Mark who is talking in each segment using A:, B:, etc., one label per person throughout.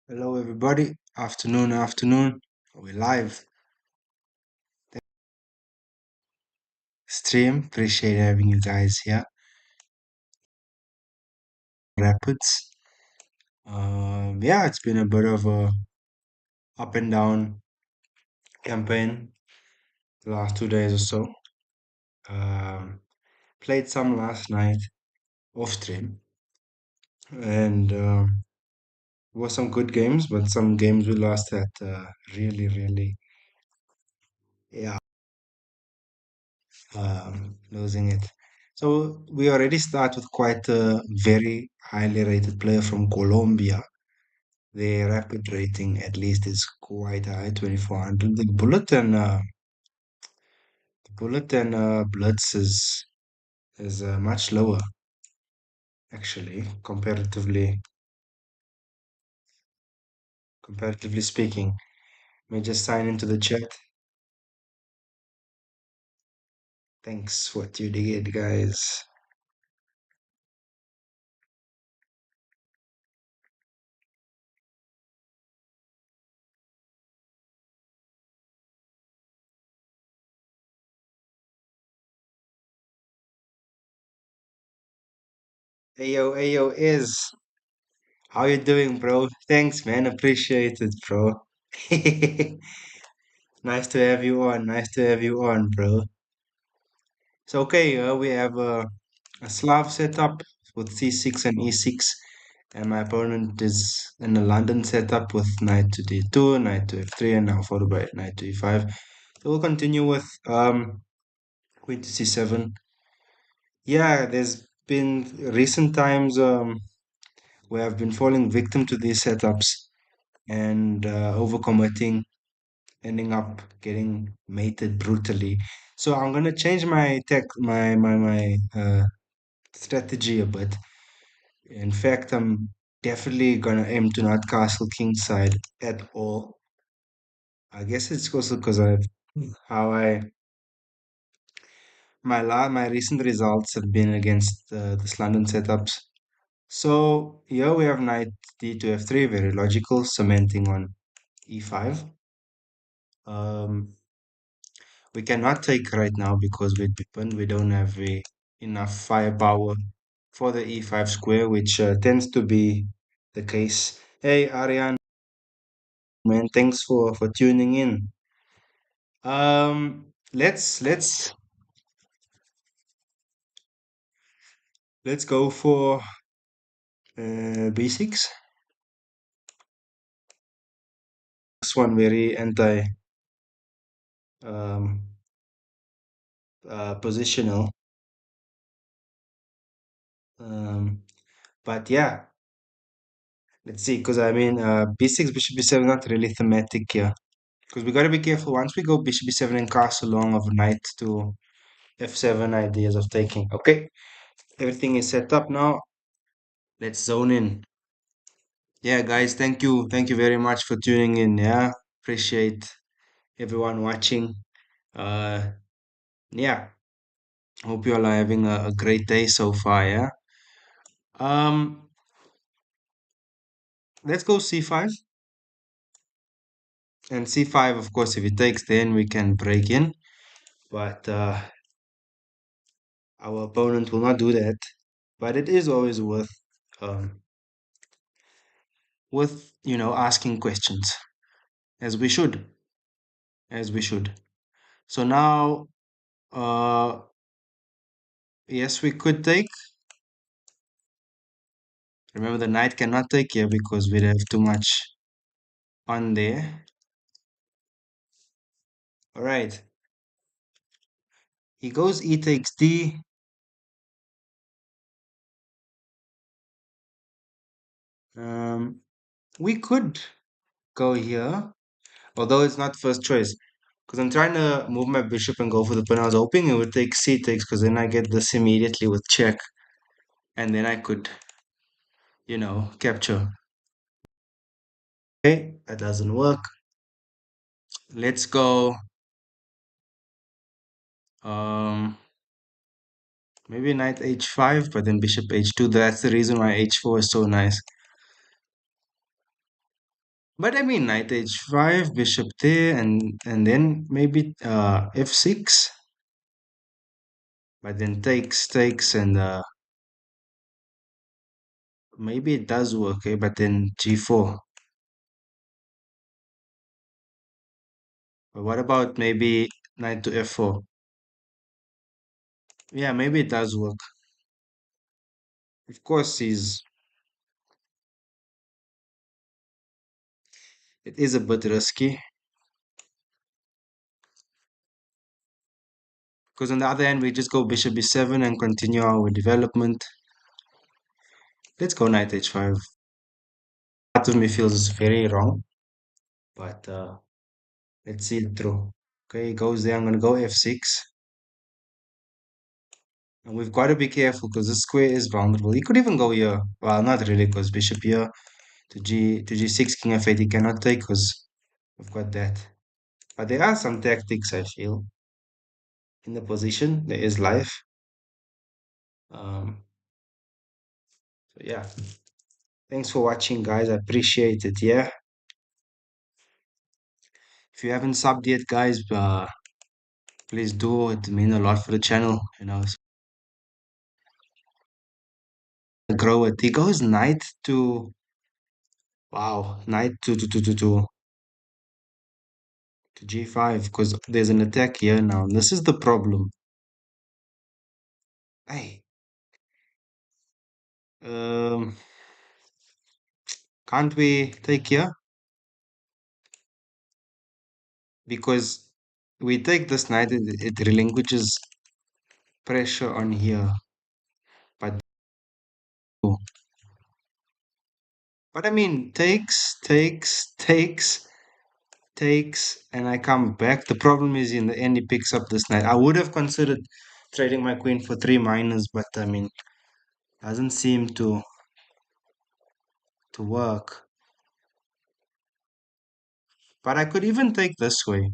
A: Hello, everybody. Afternoon. We're live. Stream. Appreciate having you guys here. Rapids. Yeah, it's been a bit of a up and down campaign the last 2 days or so. Um, Played some last night off stream, and was some good games, but some games we lost at really, yeah, losing it. So we already start with quite a very highly rated player from Colombia. The rapid rating at least is quite high, 2400. The bullet and blitz is much lower actually, comparatively speaking. Let me just sign into the chat. Thanks for tuning in, guys. Ayo, is how you doing, bro? Thanks, man. Appreciate it, bro. Nice to have you on. Nice to have you on, bro. So okay, we have a Slav setup with C6 and E6, and my opponent is in a London setup with knight to D2, knight to F3, and now followed by knight to E5. So we'll continue with queen to C7. Yeah, there's been recent times where I've been falling victim to these setups and overcommitting, ending up getting mated brutally. So I'm gonna change my tech, my strategy a bit. In fact, I'm definitely gonna aim to not castle kingside at all. I guess it's also because I've how I my recent results have been against this London setups. So here we have knight d to f3, very logical, cementing on e5. Um, we cannot take right now because we'd be pinned. We don't have enough firepower for the e5 square, which tends to be the case. Hey, Aryan, man, thanks for tuning in. Let's go for b6. This one very anti um, positional. Um, but yeah, let's see. Because I mean, b6, bishop b7, not really thematic here. Because we gotta be careful. Once we go bishop b7 and castle long of knight to f7, ideas of taking. Okay, everything is set up now. Let's zone in. Yeah, guys, thank you very much for tuning in. Yeah, appreciate everyone watching. Uh, yeah, hope you all are having a great day so far. Yeah. Um, let's go c5 and c5. Of course, if it takes, then we can break in. But our opponent will not do that. But it is always um, worth asking questions, as we should, as we should. So now, uh, yes, we could take. Remember, the knight cannot take here because we'd have too much on there. All right. He goes e takes d. Um, we could go here, although it's not first choice. Because I'm trying to move my bishop and go for the pawn. I was hoping it would take c takes because then I get this immediately with check. And then I could, capture. Okay, that doesn't work. Let's go. Um, Maybe knight h5, but then bishop h2. That's the reason why h4 is so nice. But I mean, knight h5, bishop there, and then maybe f6. But then takes, and maybe it does work, eh? But then g4. But what about maybe knight to f4? Yeah, maybe it does work. Of course, it is a bit risky. Because on the other hand, we just go bishop b7 and continue our development. Let's go knight h5. Part of me feels it's very wrong, but let's see it through. Okay, he goes there. I'm going to go f6. And we've got to be careful because this square is vulnerable. He could even go here. Well, not really, because bishop here to g6, king f8, he cannot take because we've got that. But there are some tactics, I feel, in the position. There is life. Um, so yeah. Thanks for watching, guys. I appreciate it. Yeah. If you haven't subbed yet, guys, please do. It means a lot for the channel. So grow it. He goes knight to wow, knight to g5 because there's an attack here now. And this is the problem. Hey, um, can't we take here? Because we take this knight, it relinquishes pressure on here. But I mean, takes, and I come back. The problem is in the end he picks up this knight. I would have considered trading my queen for 3 minors, but I mean, doesn't seem to work. But I could even take this way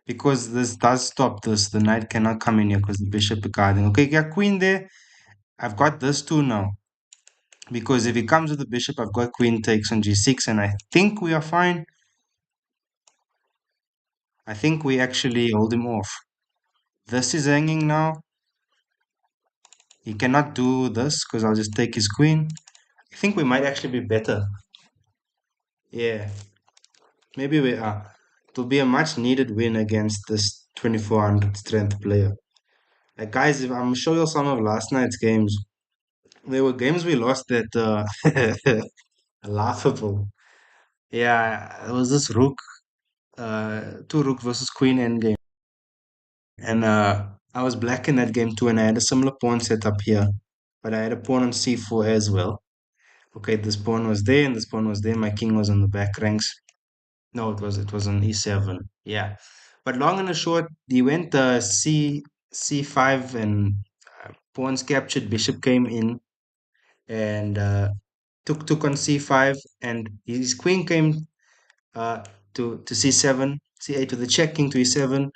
A: because this does stop this. The knight cannot come in here because the bishop is guarding. Okay, got queen there. I've got this too now because if he comes with the bishop, I've got queen takes on g6, and I think we are fine. I think we actually hold him off. This is hanging now. He cannot do this because I'll just take his queen. I think we might actually be better. Yeah, maybe we are. It'll be a much needed win against this 2400 strength player. Like, guys, if I'm sure you some of last night's games. There were games we lost that laughable. Yeah, it was this rook, two rook versus queen endgame. And I was black in that game too, and I had a similar pawn set up here. But I had a pawn on c4 as well. Okay, this pawn was there and this pawn was there. My king was on the back ranks. No, it was on e7. Yeah, but long and short, he went c5 and pawns captured. Bishop came in and took on c5, and his queen came uh, to c7, c8 with the check, king to e7,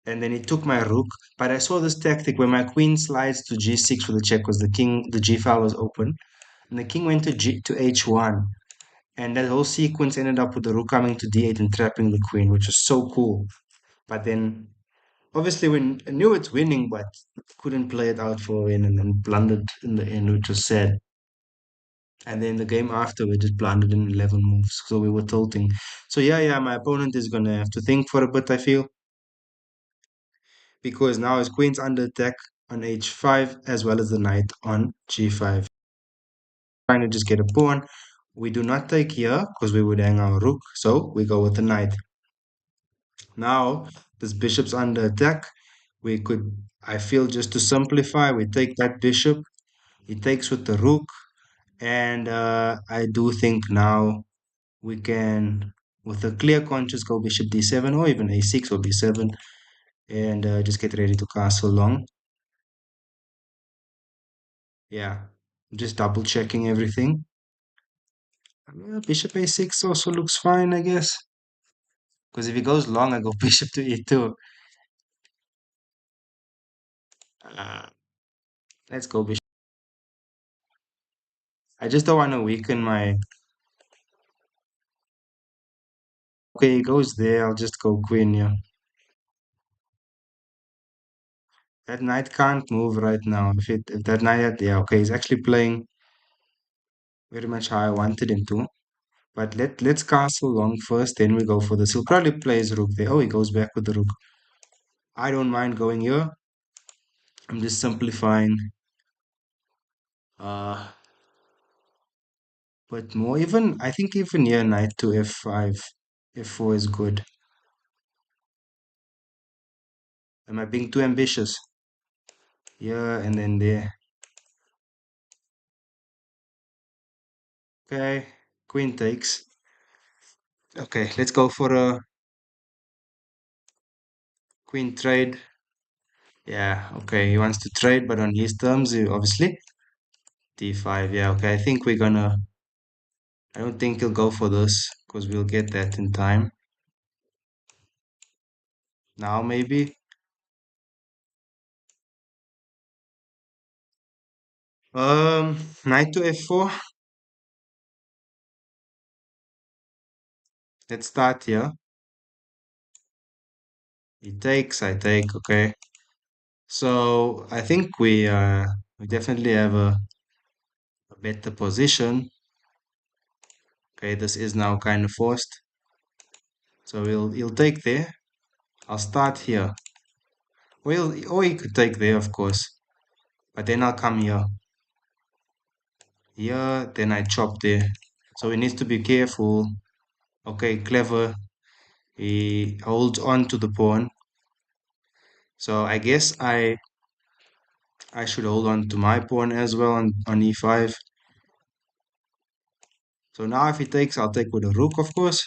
A: and then he took my rook. But I saw this tactic where my queen slides to g6 with the check because the g file was open, and the king went to h1. And that whole sequence ended up with the rook coming to d8 and trapping the queen, which was so cool. But then, obviously, we knew it's winning, but couldn't play it out for a win and then blundered in the end, which was sad. And then the game after, we just blundered in 11 moves, so we were tilting. So yeah, my opponent is gonna have to think for a bit, I feel, because now his queen's under attack on h5 as well as the knight on g5. Trying to just get a pawn. We do not take here because we would hang our rook, so we go with the knight. Now, this bishop's under attack. We could, I feel, just to simplify, we take that bishop. He takes with the rook. And I do think now we can, with a clear conscience, go bishop d7 or even a6 or b7 and just get ready to castle long. Yeah, just double checking everything. Bishop a6 also looks fine, I guess. Because if he goes long, I go bishop to e2. Uh, let's go bishop. I just don't want to weaken my. Okay, he goes there. I'll just go queen here. That knight can't move right now. If that knight had, yeah, okay, he's actually playing very much how I wanted him to. But let's castle long first, then we go for this. He'll probably play his rook there. Oh, he goes back with the rook. I don't mind going here. I'm just simplifying. Uh, but more even I think even here knight to f5, f4 is good. Am I being too ambitious? Here and then there. Okay, queen takes. Okay, let's go for a queen trade. Yeah, okay, he wants to trade, but on his terms, obviously. d5, yeah, okay, I think we're gonna. I don't think he'll go for this because we'll get that in time. Now maybe. Knight to f4. Let's start here. He takes, I take, okay. So I think we definitely have a better position. Okay, this is now kind of forced. So he'll take there. I'll start here. Well, or he could take there, of course. But then I'll come here. Here, then I chop there. So he needs to be careful. Okay, clever. He holds on to the pawn. So I guess I should hold on to my pawn as well on e5. So now if he takes, I'll take with a rook, of course.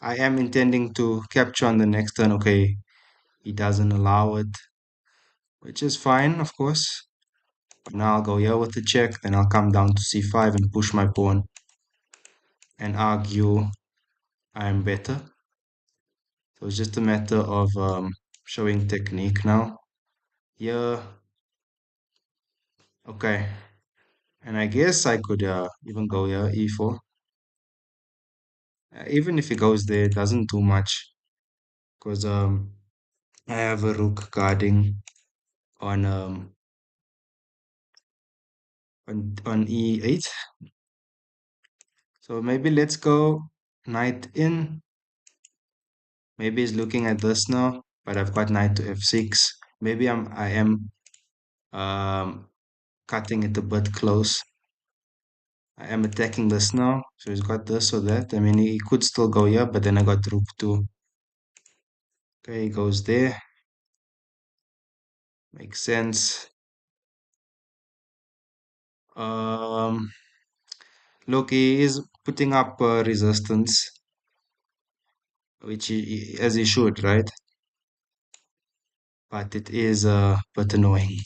A: I am intending to capture on the next turn. Okay, he doesn't allow it, which is fine, of course. But now I'll go here with the check, then I'll come down to c5 and push my pawn and argue I'm better. So it's just a matter of showing technique now. Here, okay. And I guess I could even go here, e4. Even if he goes there, it doesn't do much because I have a rook guarding on on e8. So maybe let's go knight in. Maybe he's looking at this now, but I've got knight to f6. Maybe I am um, cutting it a bit close. I am attacking this now, so he's got this or that. I mean, he could still go here, but then I got rook 2. Okay, he goes there. Makes sense. Um, Look, he is putting up resistance, which as he should, right? But it is a bit annoying.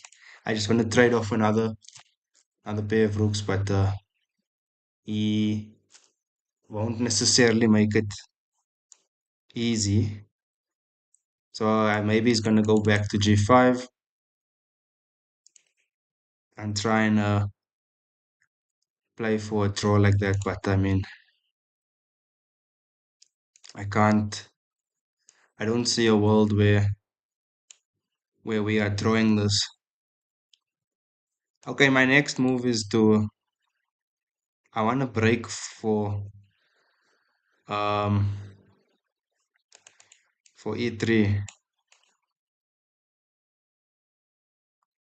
A: I just want to trade off another pair of rooks, but he won't necessarily make it easy. So maybe he's gonna go back to g5 and try and play for a draw like that. But I mean, I can't. I don't see a world where we are drawing this. Okay, my next move is to. I want to break um for e3.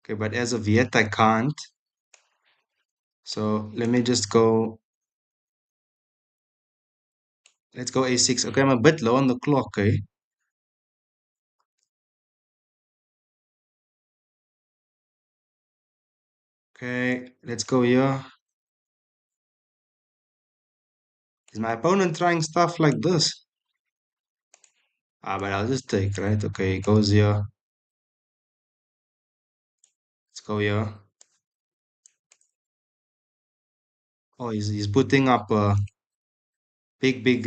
A: Okay, but as of yet I can't. So let me just go. Let's go a6. Okay, I'm a bit low on the clock. Okay. Okay, let's go here. Is my opponent trying stuff like this? Ah, but I'll just take, right? Okay, he goes here. Let's go here. Oh, he's putting up a big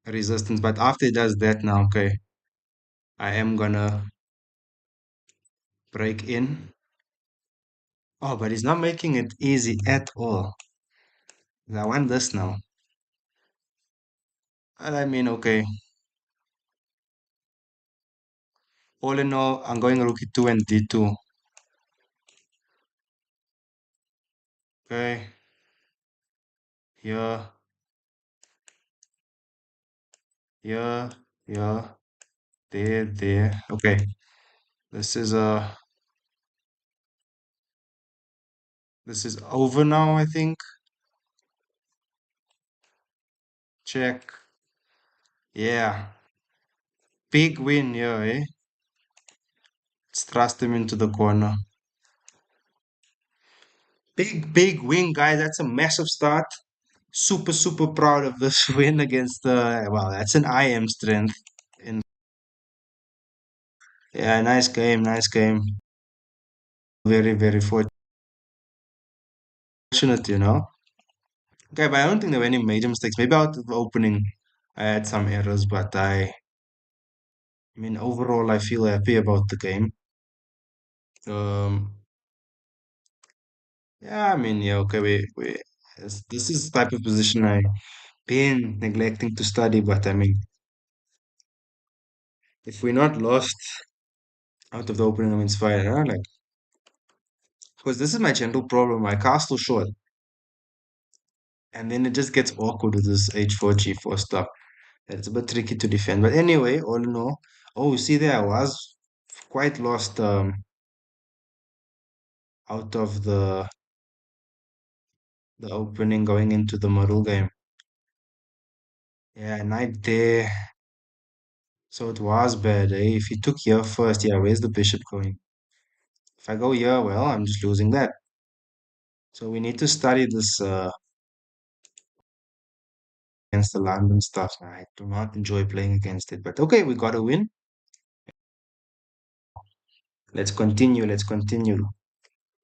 A: resistance. But after he does that now, okay, I am gonna break in. Oh, but he's not making it easy at all. I want this now. And I mean, okay. All in all, I'm going rook e2 and d2. Okay. Here, here, here, there, there. Okay. This is this is over now, I think. Check. Yeah. Big win here, eh? Let's thrust him into the corner. Big win, guys. That's a massive start. Super, super proud of this win against well, that's an IM strength. In Yeah, nice game, nice game. Very, very fortunate, you know. Okay, but I don't think there were any major mistakes. Maybe out of the opening, I had some errors, but I mean, overall, I feel happy about the game. Um, yeah, I mean, yeah, okay, this is the type of position I been neglecting to study, but I mean, if we're not lost out of the opening, I mean, it's fine, huh? Like, because this is my general problem. I castle short, and then it just gets awkward with this h4, g4 stuff. It's a bit tricky to defend. But anyway, all in all, oh, you see there, I was quite lost out of the opening going into the middle game. Yeah, knight there. So it was bad, eh? If he took here first, yeah, where's the bishop going? If I go here, well, I'm just losing that. So we need to study this against the London stuff. I do not enjoy playing against it, but okay, we got a win. Let's continue. Let's continue.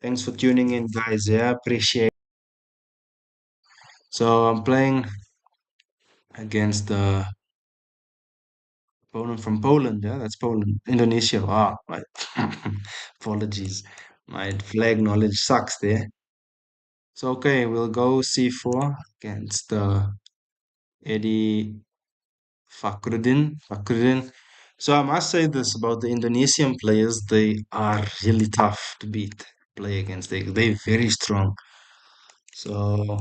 A: Thanks for tuning in, guys. Yeah, appreciate. So I'm playing against the opponent from Poland. Yeah, that's Poland. Indonesia. Ah, my apologies. My flag knowledge sucks there. So okay, we'll go c4 against Eddie Fakrudin. So I must say this about the Indonesian players, they are really tough to beat, play against. They're very strong. So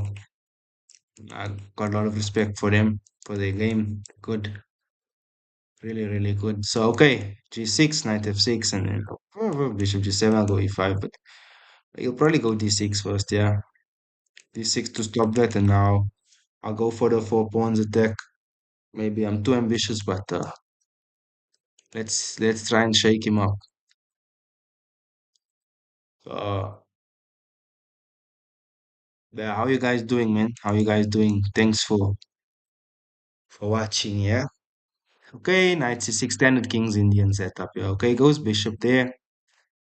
A: I got a lot of respect for them, for their game. Good. Really, really good. So okay, g6, knight f6, and then bishop g7, I'll go e5, but you'll probably go d6 first, yeah. D6 to stop that, and now I'll go for the four pawns attack. Maybe I'm too ambitious, but let's try and shake him up. Uh, yeah, how you guys doing, man? How you guys doing? Thanks for watching. Yeah. Okay, knight c6, standard king's Indian setup. Yeah. Okay, goes bishop there.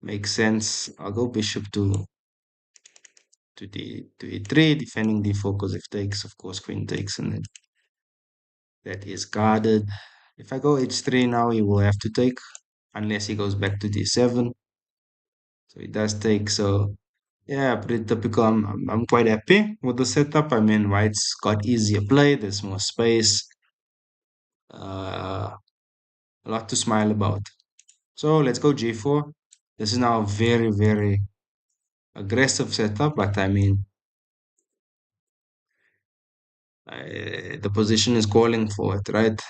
A: Makes sense. I'll go bishop to e3, defending d4 because if takes, of course, queen takes, and then that is guarded. If I go h3 now, he will have to take unless he goes back to d7. So he does take. So yeah, pretty typical. I'm quite happy with the setup. I mean, white's got easier play. There's more space. Uh, a lot to smile about. So let's go g4. This is now a very, very aggressive setup, but I mean, the position is calling for it, right?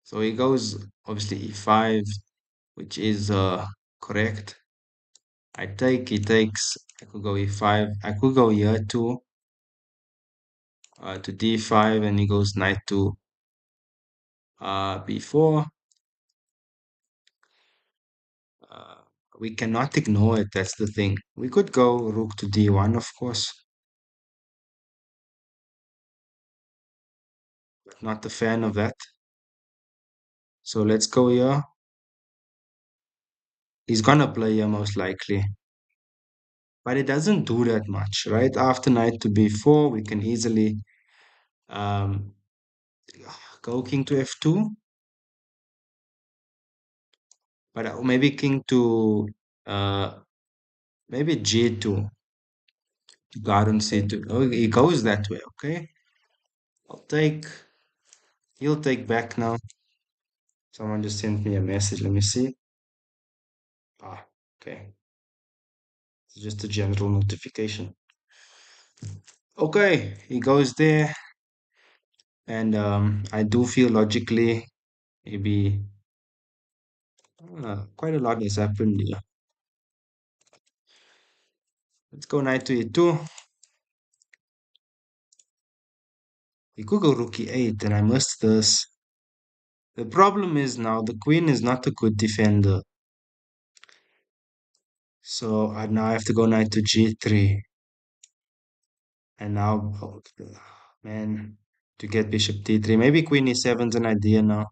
A: So he goes obviously e5, which is correct. I take, he takes. I could go e5. I could go here to d5, and he goes knight to b4. Uh, we cannot ignore it. That's the thing. We could go rook to d1, of course, but not a fan of that. So let's go here. He's gonna play here most likely, but it doesn't do that much, right? After knight to b4, we can easily um, go king to f2, but maybe king to uh, Maybe G2. Guard on C2. Oh, he goes that way. Okay. I'll take. He'll take back now. Someone just sent me a message. Let me see. Ah, okay. It's just a general notification. Okay, he goes there, and I do feel logically maybe quite a lot has happened here. Let's go knight to e2. He could go rook e8, and I missed this. The problem is now the queen is not a good defender, so I now have to go knight to g3, and now, oh, man, to get bishop d3. Maybe queen e7 is an idea now.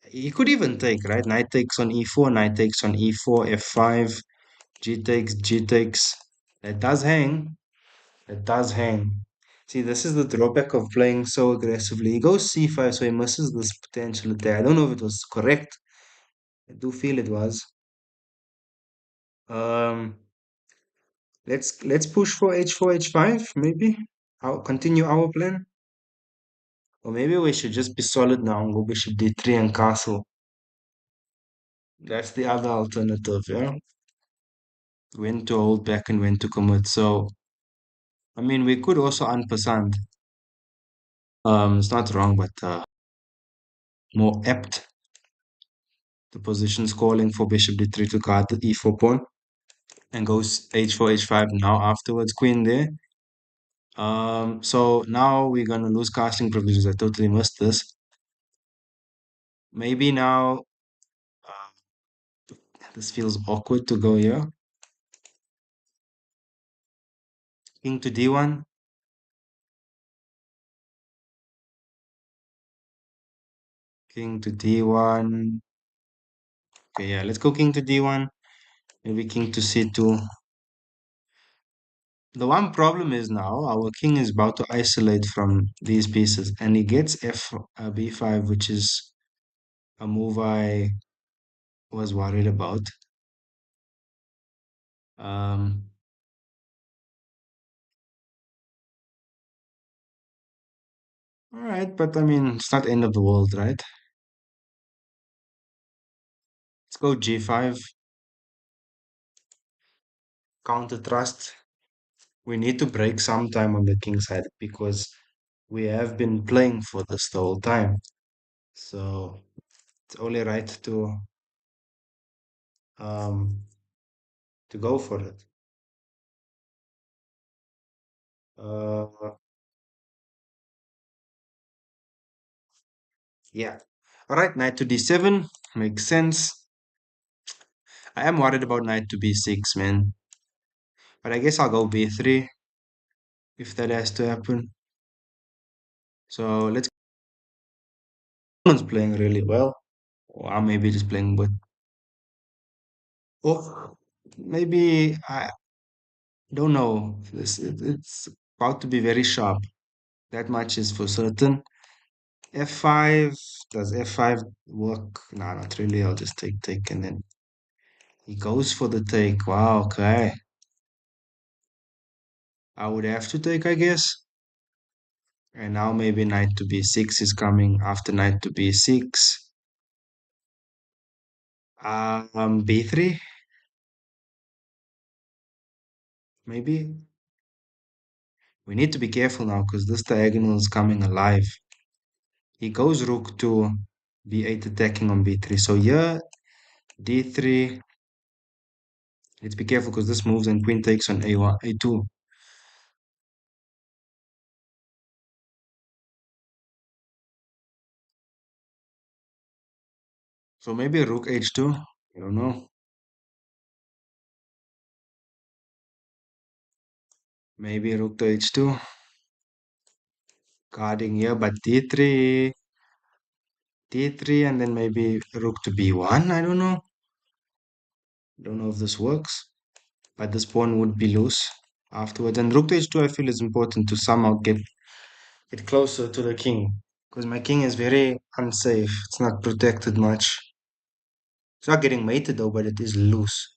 A: He could even take, right? Knight takes on e4, knight takes on e4, f5, g takes, g takes. That does hang. That does hang. See, this is the drawback of playing so aggressively. He goes c5, so he misses this potential there. I don't know if it was correct. I do feel it was. Um, let's push for h4, h5, maybe. I'll continue our plan. Or maybe we should just be solid now and go bishop d3 and castle. That's the other alternative, yeah? When to hold back and when to commit. So, I mean, we could also unpersand. It's not wrong, but more apt. The position's calling for bishop d3 to guard the e4 pawn and goes h4, h5 now afterwards, queen there. So now we're gonna lose casting privileges. I totally missed this. Maybe now this feels awkward to go here. King to d1. King to d1. Okay, yeah, let's go king to d1. Maybe king to c2. The one problem is now our king is about to isolate from these pieces, and he gets b5, which is a move I was worried about. Um, all right, but I mean, it's not end of the world, right? Let's go g5, counter thrust. We need to break some time on the king side because we have been playing for this the whole time. So it's only right um to go for it. Uh, yeah. All right, knight to d7 makes sense. I am worried about knight to b6, man. But I guess I'll go b3 if that has to happen. So let's. Someone's playing really well. Or I maybe just playing with. Oh, maybe I don't know. It's about to be very sharp. That much is for certain. F5, does F5 work? No, not really. I'll just take, and then he goes for the take. Wow, okay. I would have to take, I guess. And now maybe knight to b6 is coming after knight to b6. B3, maybe. We need to be careful now because this diagonal is coming alive. He goes rook to b8 attacking on b3. So here, d3. Let's be careful because this moves and queen takes on a1, a2. So maybe rook h2. I don't know. Maybe rook to h2. Guarding here, but d3, and then maybe rook to b1. I don't know. Don't know if this works. But this pawn would be loose afterwards. And rook to h2, I feel is important to somehow get closer to the king. Because my king is very unsafe. It's not protected much. It's not getting mated though, but it is loose.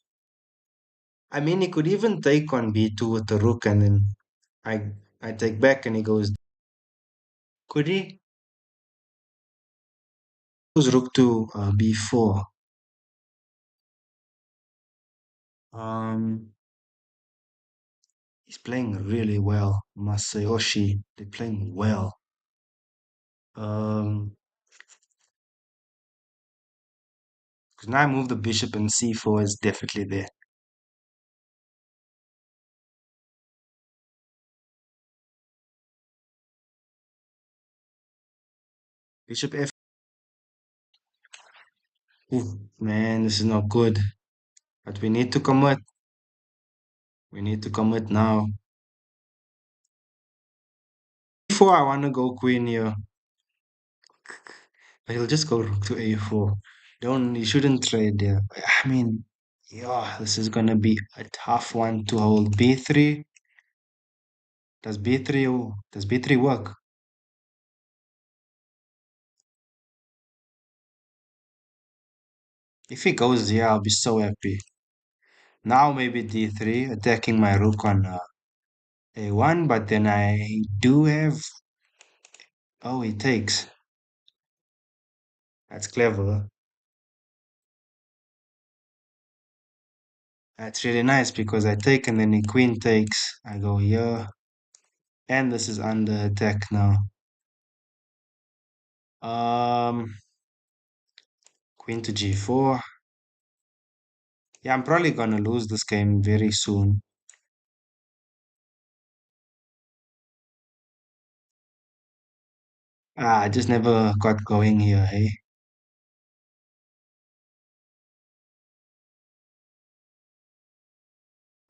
A: I mean, he could even take on b2 with the rook, and then I I take back, and he goes. Could he? Goes rook to b4. Um, he's playing really well. Must say, Oshi, they're playing well. Um, because now I move the bishop, and c4 is definitely there. Bishop f. Ooh, man, this is not good. But we need to commit. We need to commit now. Before I want to go queen here, but he'll just go rook to a4. Don't you shouldn't trade there. I mean, yeah, this is gonna be a tough one to hold. b3. Does b3 work? If he goes here, I'll be so happy. Now maybe d3, attacking my rook on a1, but then I do have. Oh, he takes. That's clever. That's really nice because I take and then the queen takes. I go here, and this is under attack now. Um, Queen to g4. Yeah, I'm probably gonna lose this game very soon. I just never got going here, hey.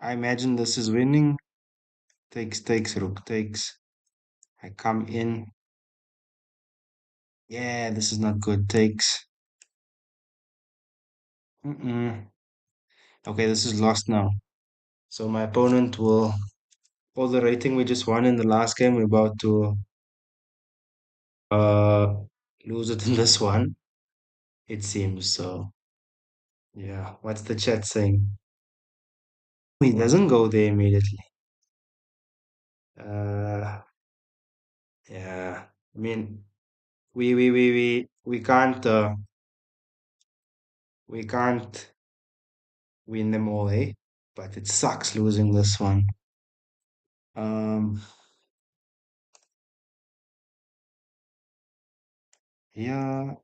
A: I imagine this is winning. Takes, takes, rook takes. I come in. Yeah, this is not good. Takes. Mm-mm. Okay, this is lost now. So my opponent will. All the rating we just won in the last game, we're about to uh lose it in this one, it seems. So yeah, what's the chat saying? He doesn't go there immediately. Uh, yeah. I mean, we can't win them all, eh? But it sucks losing this one. Um, yeah,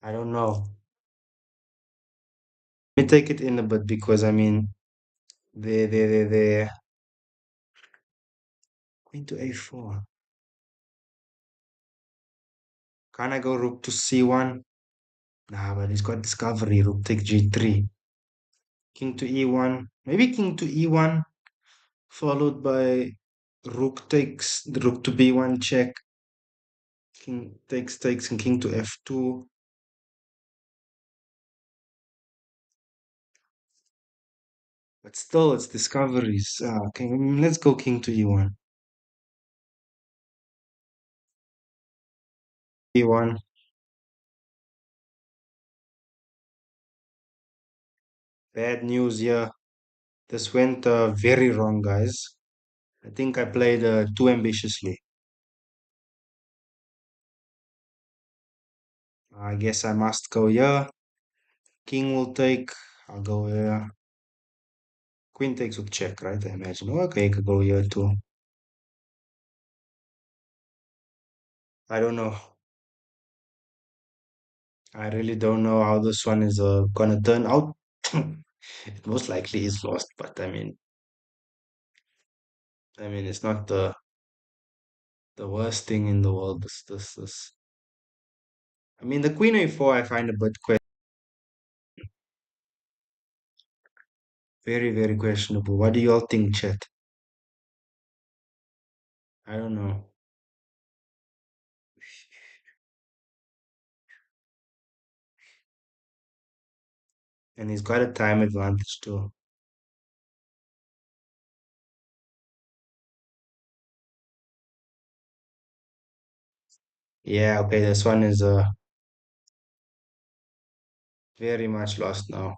A: I don't know. Let me take it in a bit because I mean, the queen to a4. Can I go rook to c1? Nah, but he's got discovery. Rook take g3. King to e1. Maybe king to e1, followed by rook takes, the rook to b1 check. King takes, takes, and king to f2. But still, it's discoveries. Okay, let's go king to e1. e1. Bad news here. This went very wrong, guys. I think I played too ambitiously. I guess I must go here. King will take. I'll go here. Queen takes with check, right? I imagine. Okay, I could go here too. I don't know. I really don't know how this one is gonna turn out. It most likely is lost, but I mean, it's not the worst thing in the world. This. I mean, the queen a4 I find a bit very, very questionable. What do you all think, chat? I don't know. And he's got a time advantage too. Yeah, okay, this one is Very much lost now.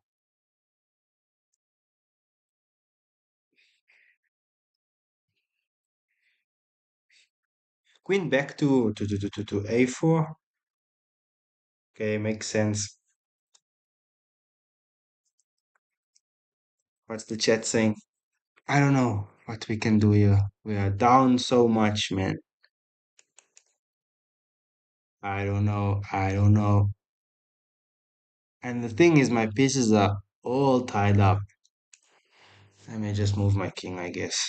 A: Queen back to a4. Okay, makes sense. What's the chat saying? I don't know what we can do here. We are down so much, man. I don't know. I don't know. And the thing is, my pieces are all tied up. I may just move my king, I guess.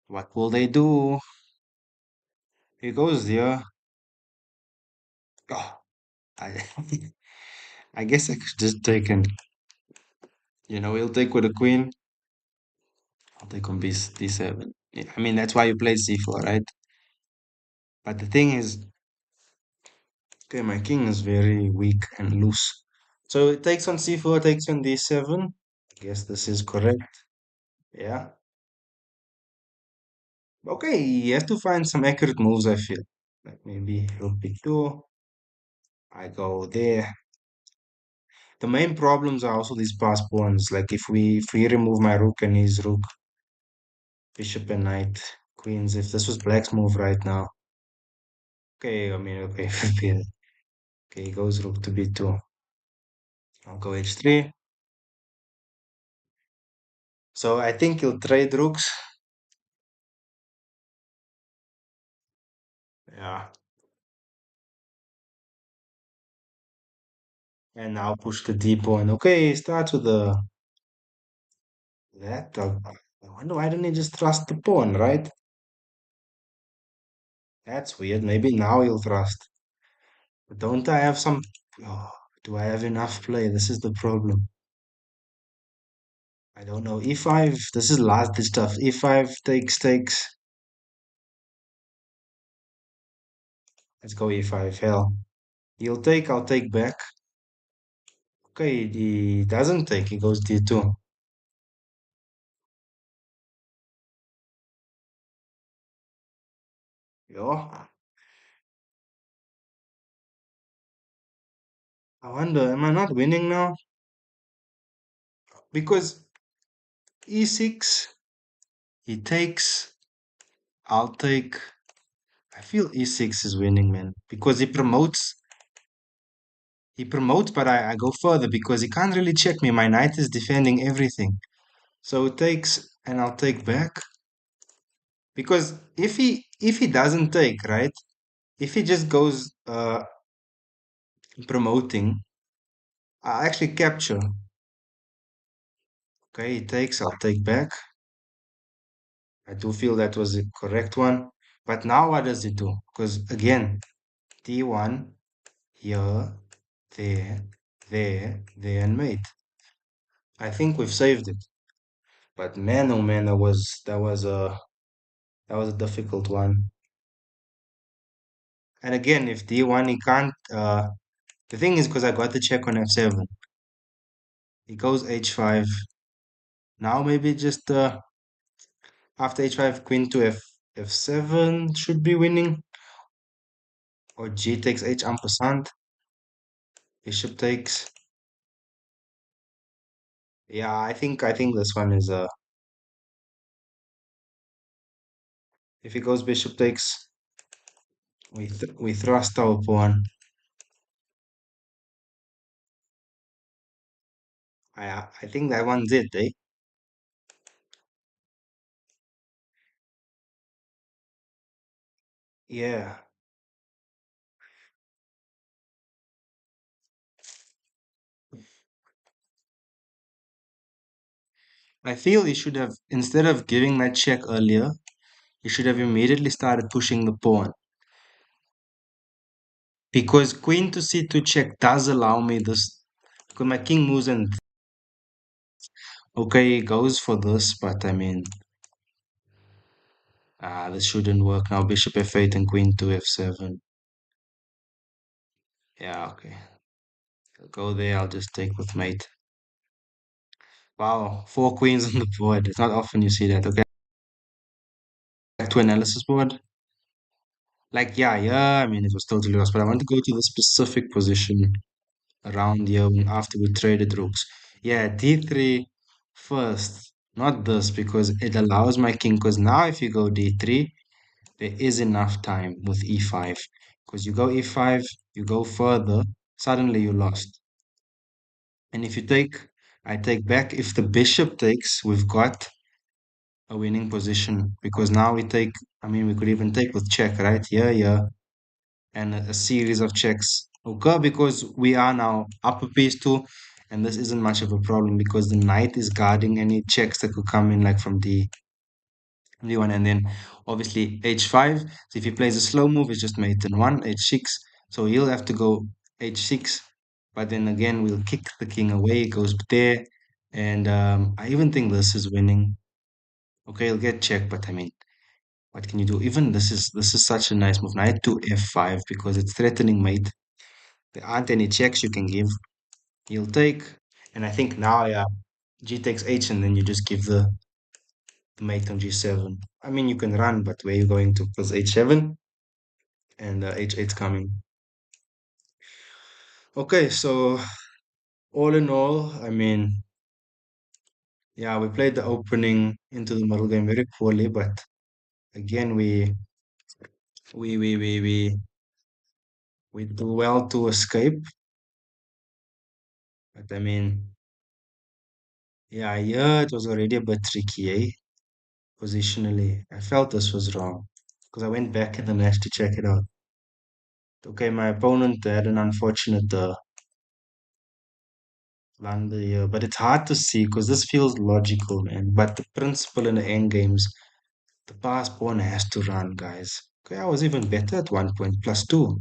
A: What will they do? He goes there. Oh, I, I guess I could just take and, he'll take with a queen. I'll take on b7. Yeah, I mean, that's why you played c4, right? But the thing is, okay, my king is very weak and loose. So it takes on c4, takes on d7. I guess this is correct. Yeah. Okay, you have to find some accurate moves, I feel. Like maybe rook b2. I go there. The main problems are also these pass pawns. Like if we remove my rook and his rook, bishop and knight, queens. If this was black's move right now. Okay, I mean okay, okay, he goes rook to b2. I'll go h3. So I think he'll trade rooks. Yeah. And now push the d pawn. Okay, start with the that. I wonder why didn't he just thrust the pawn, right? That's weird. Maybe now he'll thrust. But don't I have some? Oh, do I have enough play? This is the problem. I don't know. E5. This is last ditch stuff. E5 takes. Let's go E5. Hell. He'll take. I'll take back. Okay, he doesn't take. He goes D2. Yeah. I wonder, am I not winning now? Because E6, he takes. I'll take. I feel E6 is winning, man. Because he promotes. He promotes, but I go further because he can't really check me. My knight is defending everything. So it takes, and I'll take back. Because if he doesn't take, right? If he just goes promoting, I'll actually capture. Okay, he takes, I'll take back. I do feel that was the correct one. But now what does it do? Because again, D1, here, there, there, and mate. I think we've saved it. But man, oh man, that was a difficult one. And again, if D1 he can't, the thing is because I got the check on F7. He goes H5. Now maybe just after H5, Queen to F7 should be winning. Or G takes H ampersand. Bishop takes. Yeah, I think this one is if he goes bishop takes, we thrust our pawn. I think that one's it, eh? Yeah. I feel he should have instead of giving that check earlier, he should have immediately started pushing the pawn. Because queen to c2 check does allow me this. Because my king moves and okay, he goes for this, but I mean, this shouldn't work now. Bishop f8 and queen to f7. Yeah, okay. I'll go there. I'll just take with mate. Wow, four queens on the board. It's not often you see that. Okay, back to analysis board. Like, yeah, I mean, it was totally lost, but I want to go to the specific position around here after we traded rooks. Yeah, d3 first, not this, because it allows my king. Because now, if you go d3, there is enough time with e5. Because you go e5, you go further, suddenly you lost. And if you take, I take back. If the bishop takes, we've got a winning position. Because now we take, I mean, we could even take with check, right? Yeah. And a series of checks. Okay, because we are now up a piece too, and this isn't much of a problem because the knight is guarding any checks that could come in like from d1, and then obviously h5. So if he plays a slow move, it's just mate in one, h6. So he'll have to go h6, but then again we'll kick the king away. It goes there, and I even think this is winning. Okay, he'll get checked, but I mean, what can you do? Even this is such a nice move. Knight to f5 because it's threatening mate. There aren't any checks you can give. You'll take, and I think now, yeah, g takes h, and then you just give the mate on g7. I mean, you can run, but where are you going to? Because h7 and h8's coming. Okay, so all in all, I mean, yeah, we played the opening into the middle game very poorly, but again, we do well to escape. But I mean, yeah, it was already a bit tricky, eh? Positionally, I felt this was wrong because I went back in the match to check it out. Okay, my opponent had an unfortunate blunder here, but it's hard to see because this feels logical, man. But the principle in the end games, the pass pawn has to run, guys. Okay, I was even better at 1 point plus two.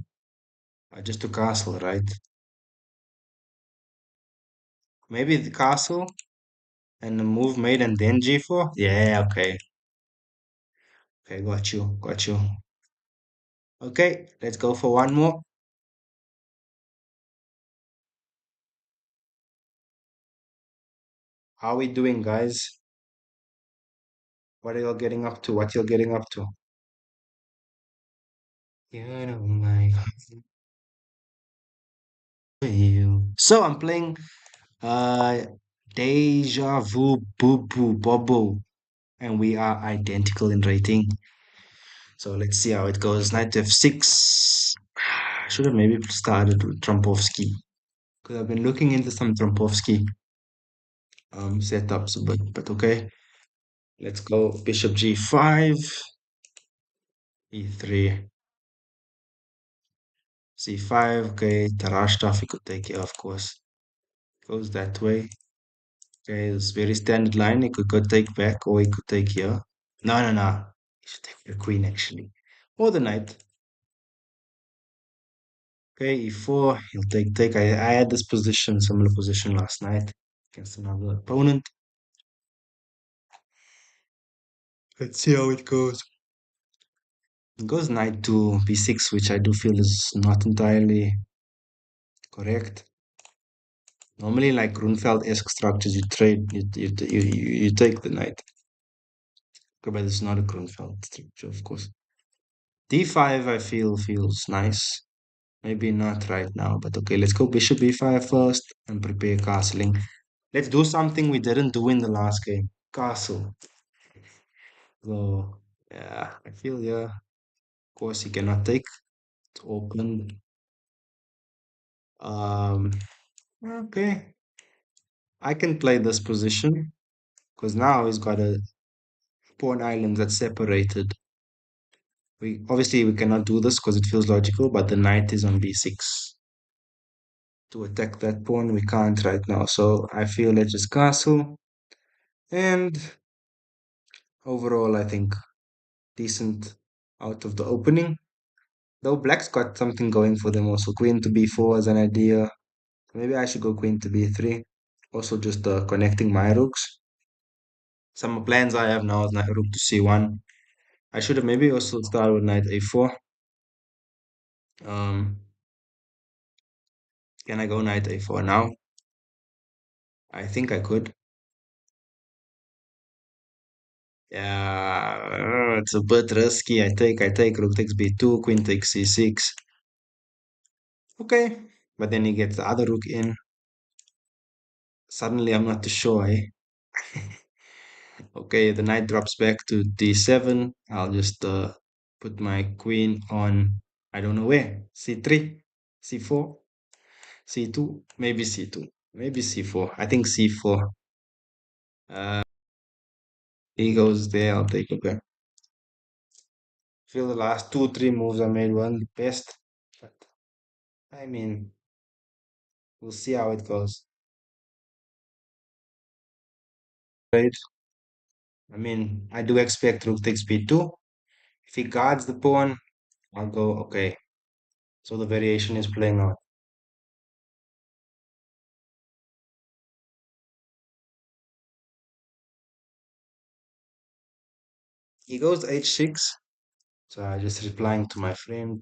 A: I just took castle, right? Maybe the castle and the move made and then g4. Yeah, okay, got you. Okay, let's go for one more. How are we doing, guys? What are you all getting up to? What you all getting up to? Yeah, oh my God. So I'm playing uh Deja Vu Boo Boo Bobo, and we are identical in rating. So let's see how it goes. Knight f6. I should have maybe started with Trompovsky because I've been looking into some Trompovsky setups, but okay. Let's go Bishop g5, e3, c5. Okay, Tarrasch stuff we could take here, of course. Goes that way. Okay, it's very standard line. He could go take back or he could take here. No. He should take the queen actually. Or the knight. Okay, e4. He'll take. I had this position, similar position last night against another opponent. Let's see how it goes. It goes knight to b6, which I do feel is not entirely correct. Normally, like Grunfeld-esque structures, you trade, you take the knight. Okay, but it's not a Grunfeld structure, of course. d5, I feel feels nice. Maybe not right now, but okay, let's go bishop b5 first and prepare castling. Let's do something we didn't do in the last game. Castle. So, yeah, I feel, yeah, of course he cannot take. It's open. Um, okay. I can play this position because now he's got a pawn island that's separated. We cannot do this because it feels logical, but the knight is on b6. To attack that pawn, we can't right now. So I feel let's just castle. And overall, I think decent out of the opening. Though black's got something going for them also. Queen to b4 as an idea. Maybe I should go queen to b3. Also just connecting my rooks. Some plans I have now is knight rook to c1. I should have maybe also started with knight a4. Um, can I go knight a4 now? I think I could. Yeah, it's a bit risky. I take rook takes b2, queen takes c6. Okay, but then he gets the other rook in. Suddenly, I'm not too sure, eh? Okay, the knight drops back to d7. I'll just put my queen on, I don't know where, c3, c4, c2, maybe c2, maybe c4. I think c4. Uh, he goes there. I'll take it back. Feel the last two, three moves I made weren't the best, but I mean, we'll see how it goes. Right. I mean, I do expect rook takes b2. If he guards the pawn, I'll go, okay. So the variation is playing out. He goes h6. So I just replying to my friend.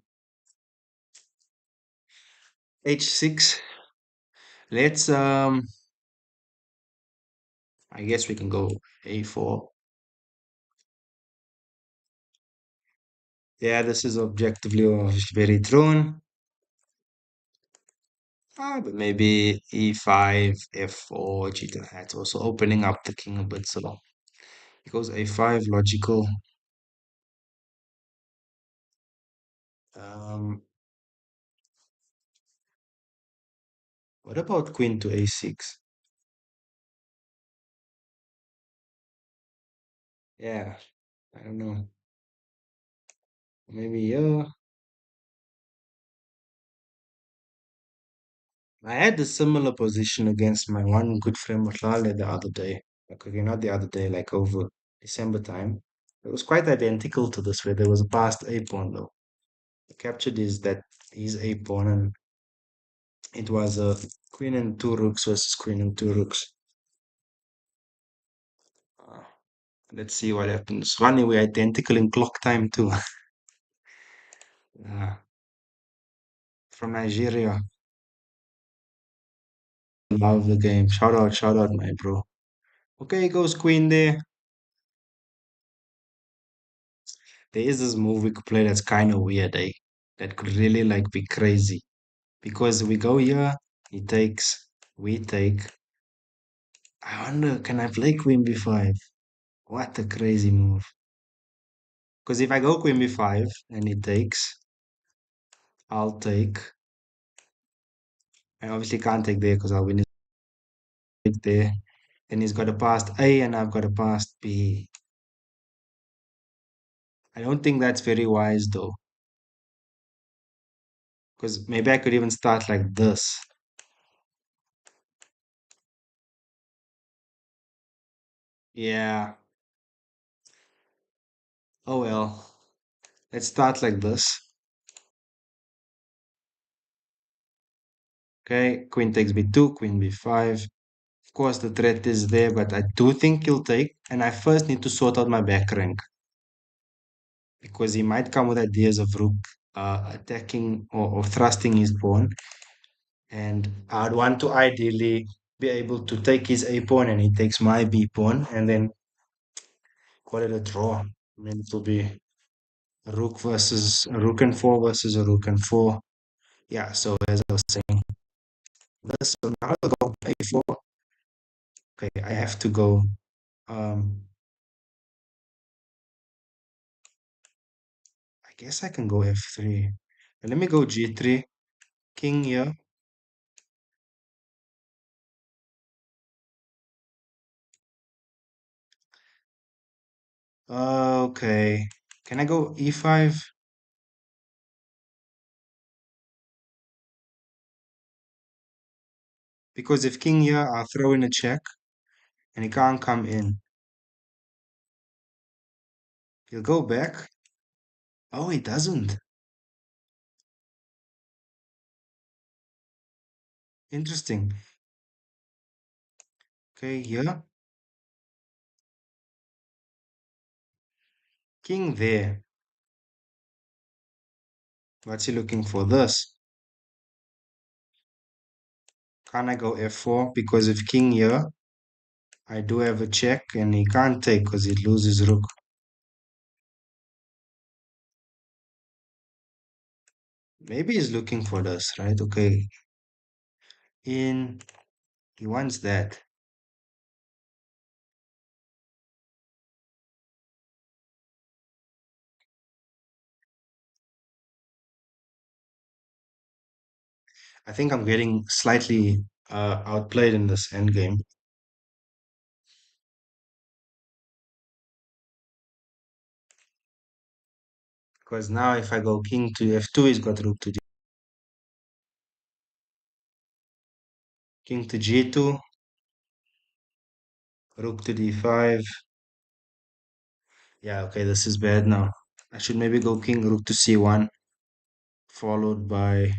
A: h6. Let's I guess we can go a4. Yeah, this is objectively very thrown. But maybe e5, f4, g2. That's also opening up the king a bit. So it goes a5, logical. Um, what about queen to a6? Yeah, I don't know. Maybe yeah. I had a similar position against my one good friend Matlale the other day. Like, okay, not the other day, like over December time. It was quite identical to this, where there was a passed a pawn though. The captured is that he's a pawn, and it was a queen and two rooks versus queen and two rooks. Uh, let's see what happens. Funny, we're identical in clock time too. uh, from Nigeria. Love the game. Shout out, my bro. Okay, goes queen there. There is this move we could play that's kind of weird, eh? That could really like be crazy. Because we go here, he takes, we take. I wonder, can I play queen b5? What a crazy move. Because if I go queen b5 and he takes, I'll take. I obviously can't take there because I'll win it there. Then he's got a passed A and I've got a passed B. I don't think that's very wise though. Because maybe I could even start like this. Yeah. Oh well. Let's start like this. Okay. Queen takes b2, queen b5. Of course, the threat is there, but I do think he'll take. And I first need to sort out my back rank because he might come with ideas of rook attacking or thrusting his pawn. And I'd want to ideally be able to take his A pawn and he takes my B pawn and then call it a draw. I mean, it'll be a rook versus a rook and four versus a rook and four. Yeah, so as I was saying, this, so now I'll go A4. Okay, I have to go. Um, I guess I can go F3. Let me go G3. King here. Okay. Can I go E5? Because if king here, I'll throw in a check and he can't come in. He'll go back. Oh, he doesn't. Interesting. Okay, here. King there. What's he looking for? This. Can I go F4? Because if king here, I do have a check and he can't take because he loses rook. Maybe he's looking for this, right? Okay. In he wants that. I think I'm getting slightly outplayed in this endgame. Because now if I go king to f2, he's got rook to king to g2, rook to d5. Yeah, okay, this is bad now. I should maybe go king rook to c1, followed by.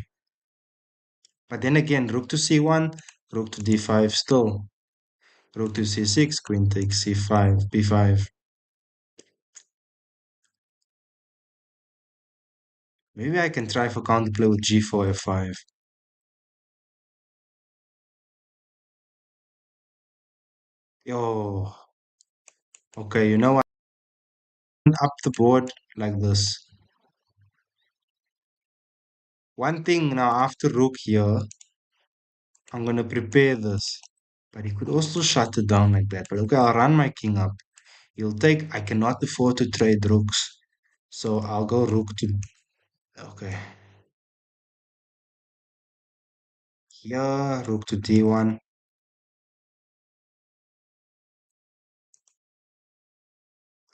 A: But then again, rook to c1, rook to d5 still. Rook to c6, queen takes c5, b5. Maybe I can try for counterplay with g4, f5. Oh, okay, you know what? Up the board like this. One thing now after rook here, I'm gonna prepare this. But he could also shut it down like that. But okay, I'll run my king up. He'll take, I cannot afford to trade rooks. So I'll go rook to, okay. Here, rook to d1.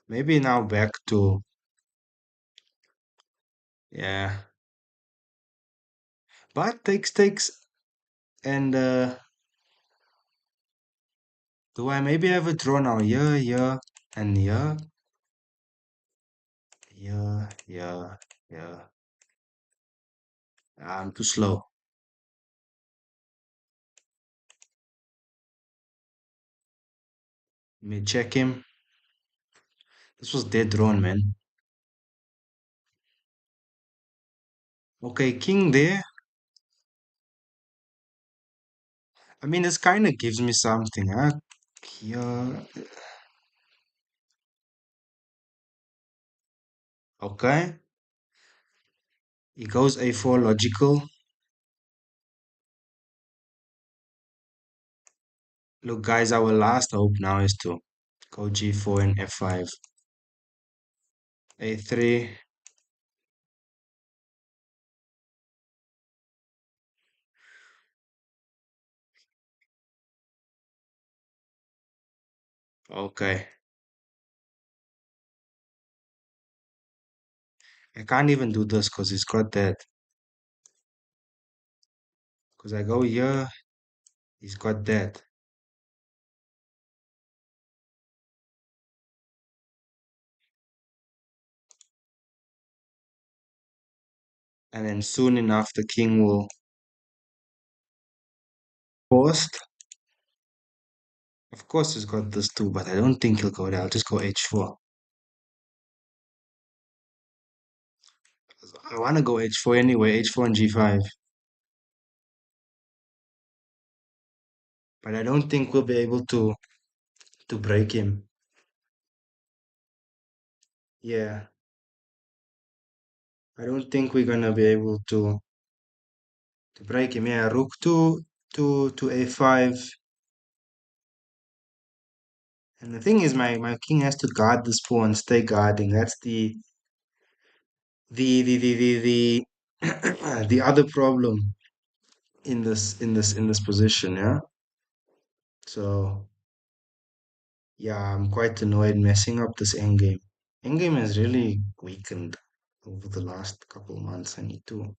A: Maybe now back to, yeah. But takes. And do I maybe have a draw now? Yeah, and yeah. I'm too slow. Let me check him. This was dead drawn, man. Okay, king there. I mean, this kind of gives me something, huh? Here. Okay. He goes a4 logical. Look, guys, our last hope now is to go g4 and f5. a3. Okay. I can't even do this because he's got that. Because I go here, he's got that. And then soon enough, the king will forced. Of course, he's got this too, but I don't think he'll go there. I'll just go h4. I want to go h4 anyway, h4 and g5. But I don't think we'll be able to break him. Yeah, I don't think we're gonna be able to break him. Yeah, rook to a5. And the thing is, my king has to guard this pawn, stay guarding. That's the the other problem in this position. Yeah. So yeah, I'm quite annoyed messing up this endgame. Endgame has really weakened over the last couple months. I need to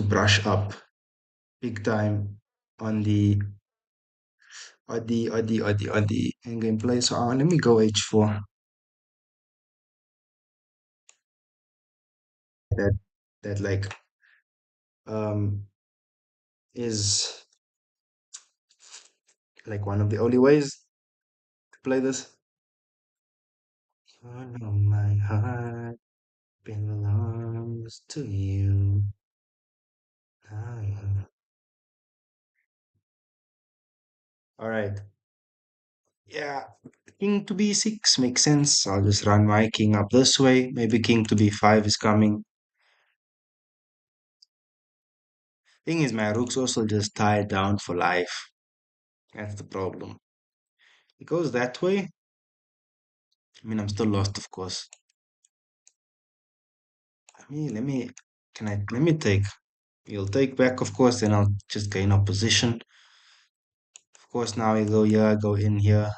A: brush up big time on the endgame play. So let me go h4. That that like um is like one of the only ways to play this. Follow my heart belongs to you. Ah, All right. Yeah, king to b6 makes sense. I'll just run my king up this way. Maybe king to b5 is coming. Thing is, my rook's also just tied down for life. That's the problem. It goes that way. I mean, I'm still lost, of course. Let me take. He'll take back, of course, then I'll just gain opposition. Of course, now you go here, go in here.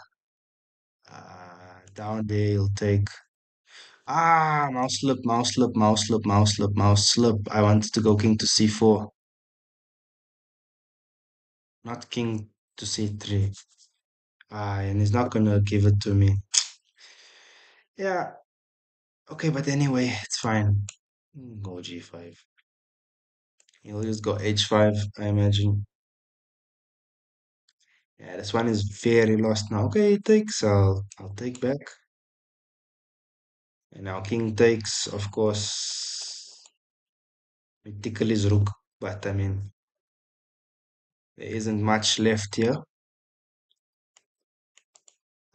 A: Down there, he'll take. Mouse slip, mouse slip, mouse slip, mouse slip, mouse slip. I wanted to go king to c4, not king to c3. And he's not gonna give it to me. Yeah, okay, but anyway, it's fine. Go g5. He'll just go h5, I imagine. Yeah, this one is very lost now. Okay, it takes. I'll take back. And now king takes, of course. We tickle his rook, but I mean, there isn't much left here.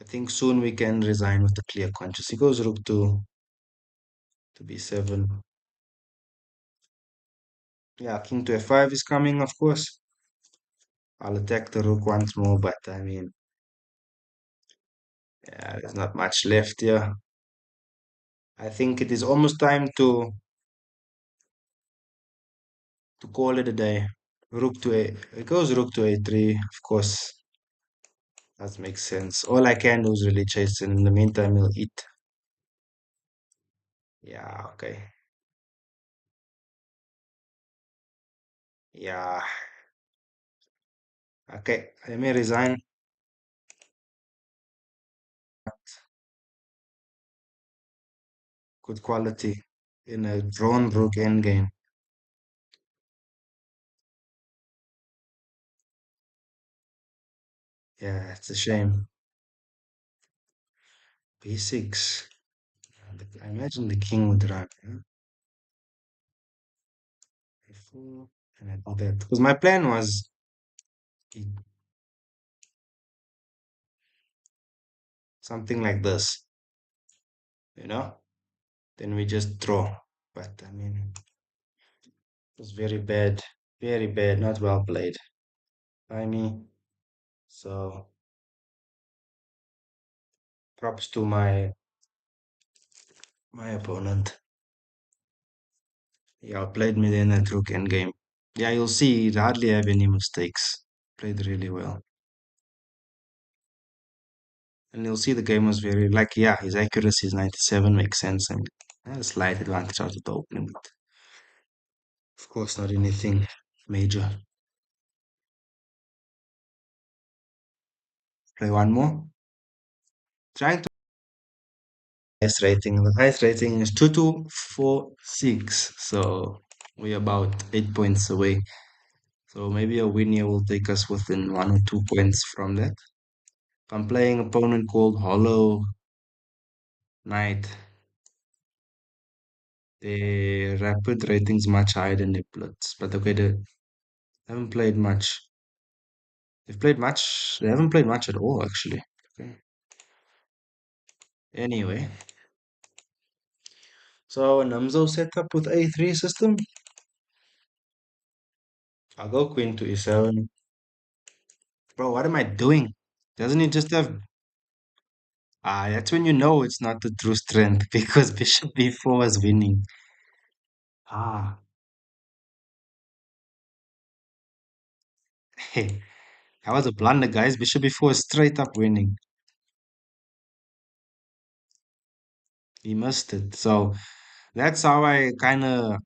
A: I think soon we can resign with the clear conscience. He goes rook to b7. Yeah, king to f5 is coming, of course. I'll attack the rook once more, but I mean, yeah, there's not much left here. I think it is almost time to call it a day. Rook to a, it goes rook to a3, of course. That makes sense. All I can do is really chase, and in the meantime, he'll eat. Yeah, okay. Yeah, okay. Let me resign. Good quality in a drawn rook endgame. Yeah, it's a shame. b6. I imagine the king would run. Yeah? a4, and I do that because my plan was something like this, you know. Then we just draw. But I mean, it was very bad, not well played by me. So props to my opponent. He outplayed me in that rook endgame. Yeah, you'll see, he hardly have any mistakes. Played really well. And you'll see the game was very, like, yeah, his accuracy is 97, makes sense. I mean, a slight advantage out of the opening, but of course, not anything major. Play one more. Trying to highest rating. The highest rating is 2246. So we're about 8 points away. So maybe a win here will take us within 1 or 2 points from that. I'm playing opponent called Hollow Knight. Their rapid rating's much higher than their blitz. But okay, they haven't played much. They've played much. They haven't played much at all, actually. Okay. Anyway, so Namzo set up with A3 system. I'll go queen to E7. Bro, what am I doing? Doesn't it just have... that's when you know it's not the true strength because bishop b4 is winning. Ah, hey, that was a blunder, guys. Bishop b4 is straight up winning. He missed it. So that's how I kind of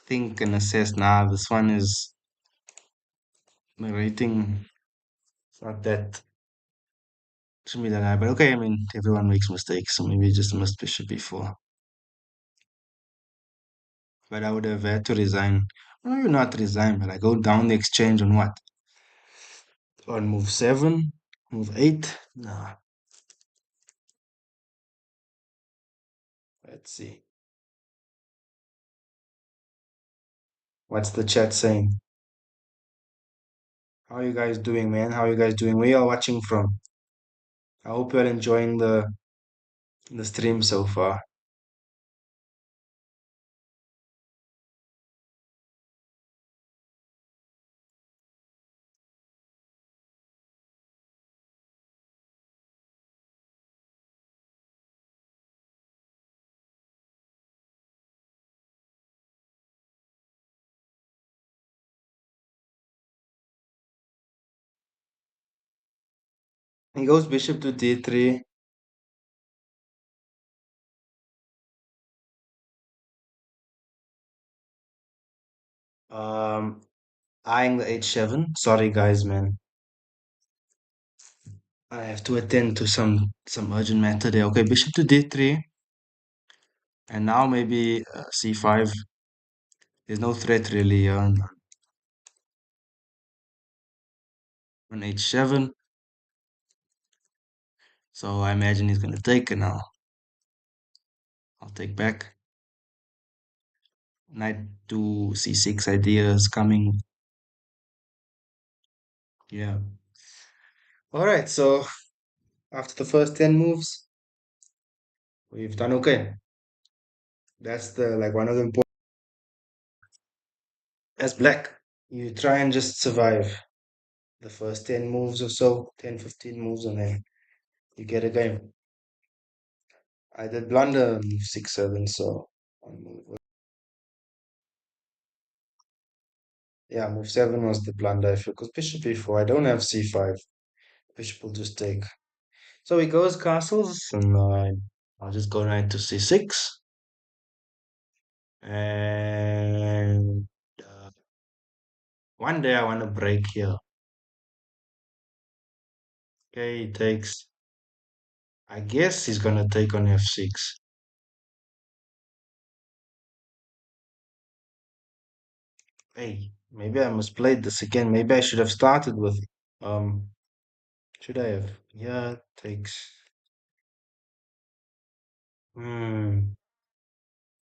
A: think and assess. Nah, this one is... My rating is not that... Shouldn't be that high. But okay, I mean, everyone makes mistakes. So maybe just missed bishop b4. But I would have had to resign. Well, maybe not resign, but I go down the exchange on what? On move 7, move 8. Nah, let's see. What's the chat saying? How are you guys doing, man? How are you guys doing? Where you all watching from? I hope you're enjoying the stream so far. He goes bishop to d3. Um, eyeing the h7. Sorry, guys, man. I have to attend to some urgent matter there. Okay, bishop to d3, and now maybe c5. There's no threat really on h7. So I imagine he's gonna take, and I'll take back. Knight to c6 ideas coming. Yeah. All right. So after the first 10 moves, we've done okay. That's the like one of the important. As black, you try and just survive the first 10 moves or so, 10, 15 moves, and then you get a game. I did blunder move 6, 7, so yeah, move 7 was the blunder. If it goes bishop e4, I don't have c5. Bishop will just take. So he goes castles, and I'll just go knight to c6. And one day I want to break here. Okay, he takes. I guess he's gonna take on f6. Hey, maybe I must play this again. Maybe I should have started with um should I have? Yeah, takes. Hmm.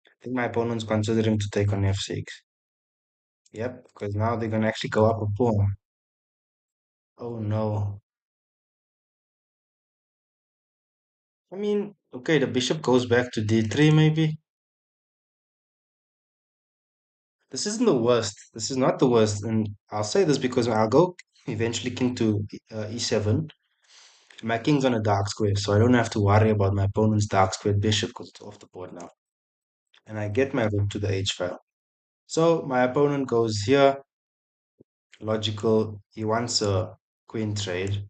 A: I think my opponent's considering to take on f6. Yep, because now they're gonna actually go up a pawn. Oh no. I mean, okay, the bishop goes back to d3 maybe. This isn't the worst. This is not the worst, and I'll say this because I'll go eventually king to e7. My king's on a dark square, so I don't have to worry about my opponent's dark square bishop because it's off the board now. And I get my rook to the h file. So my opponent goes here, logical. He wants a queen trade.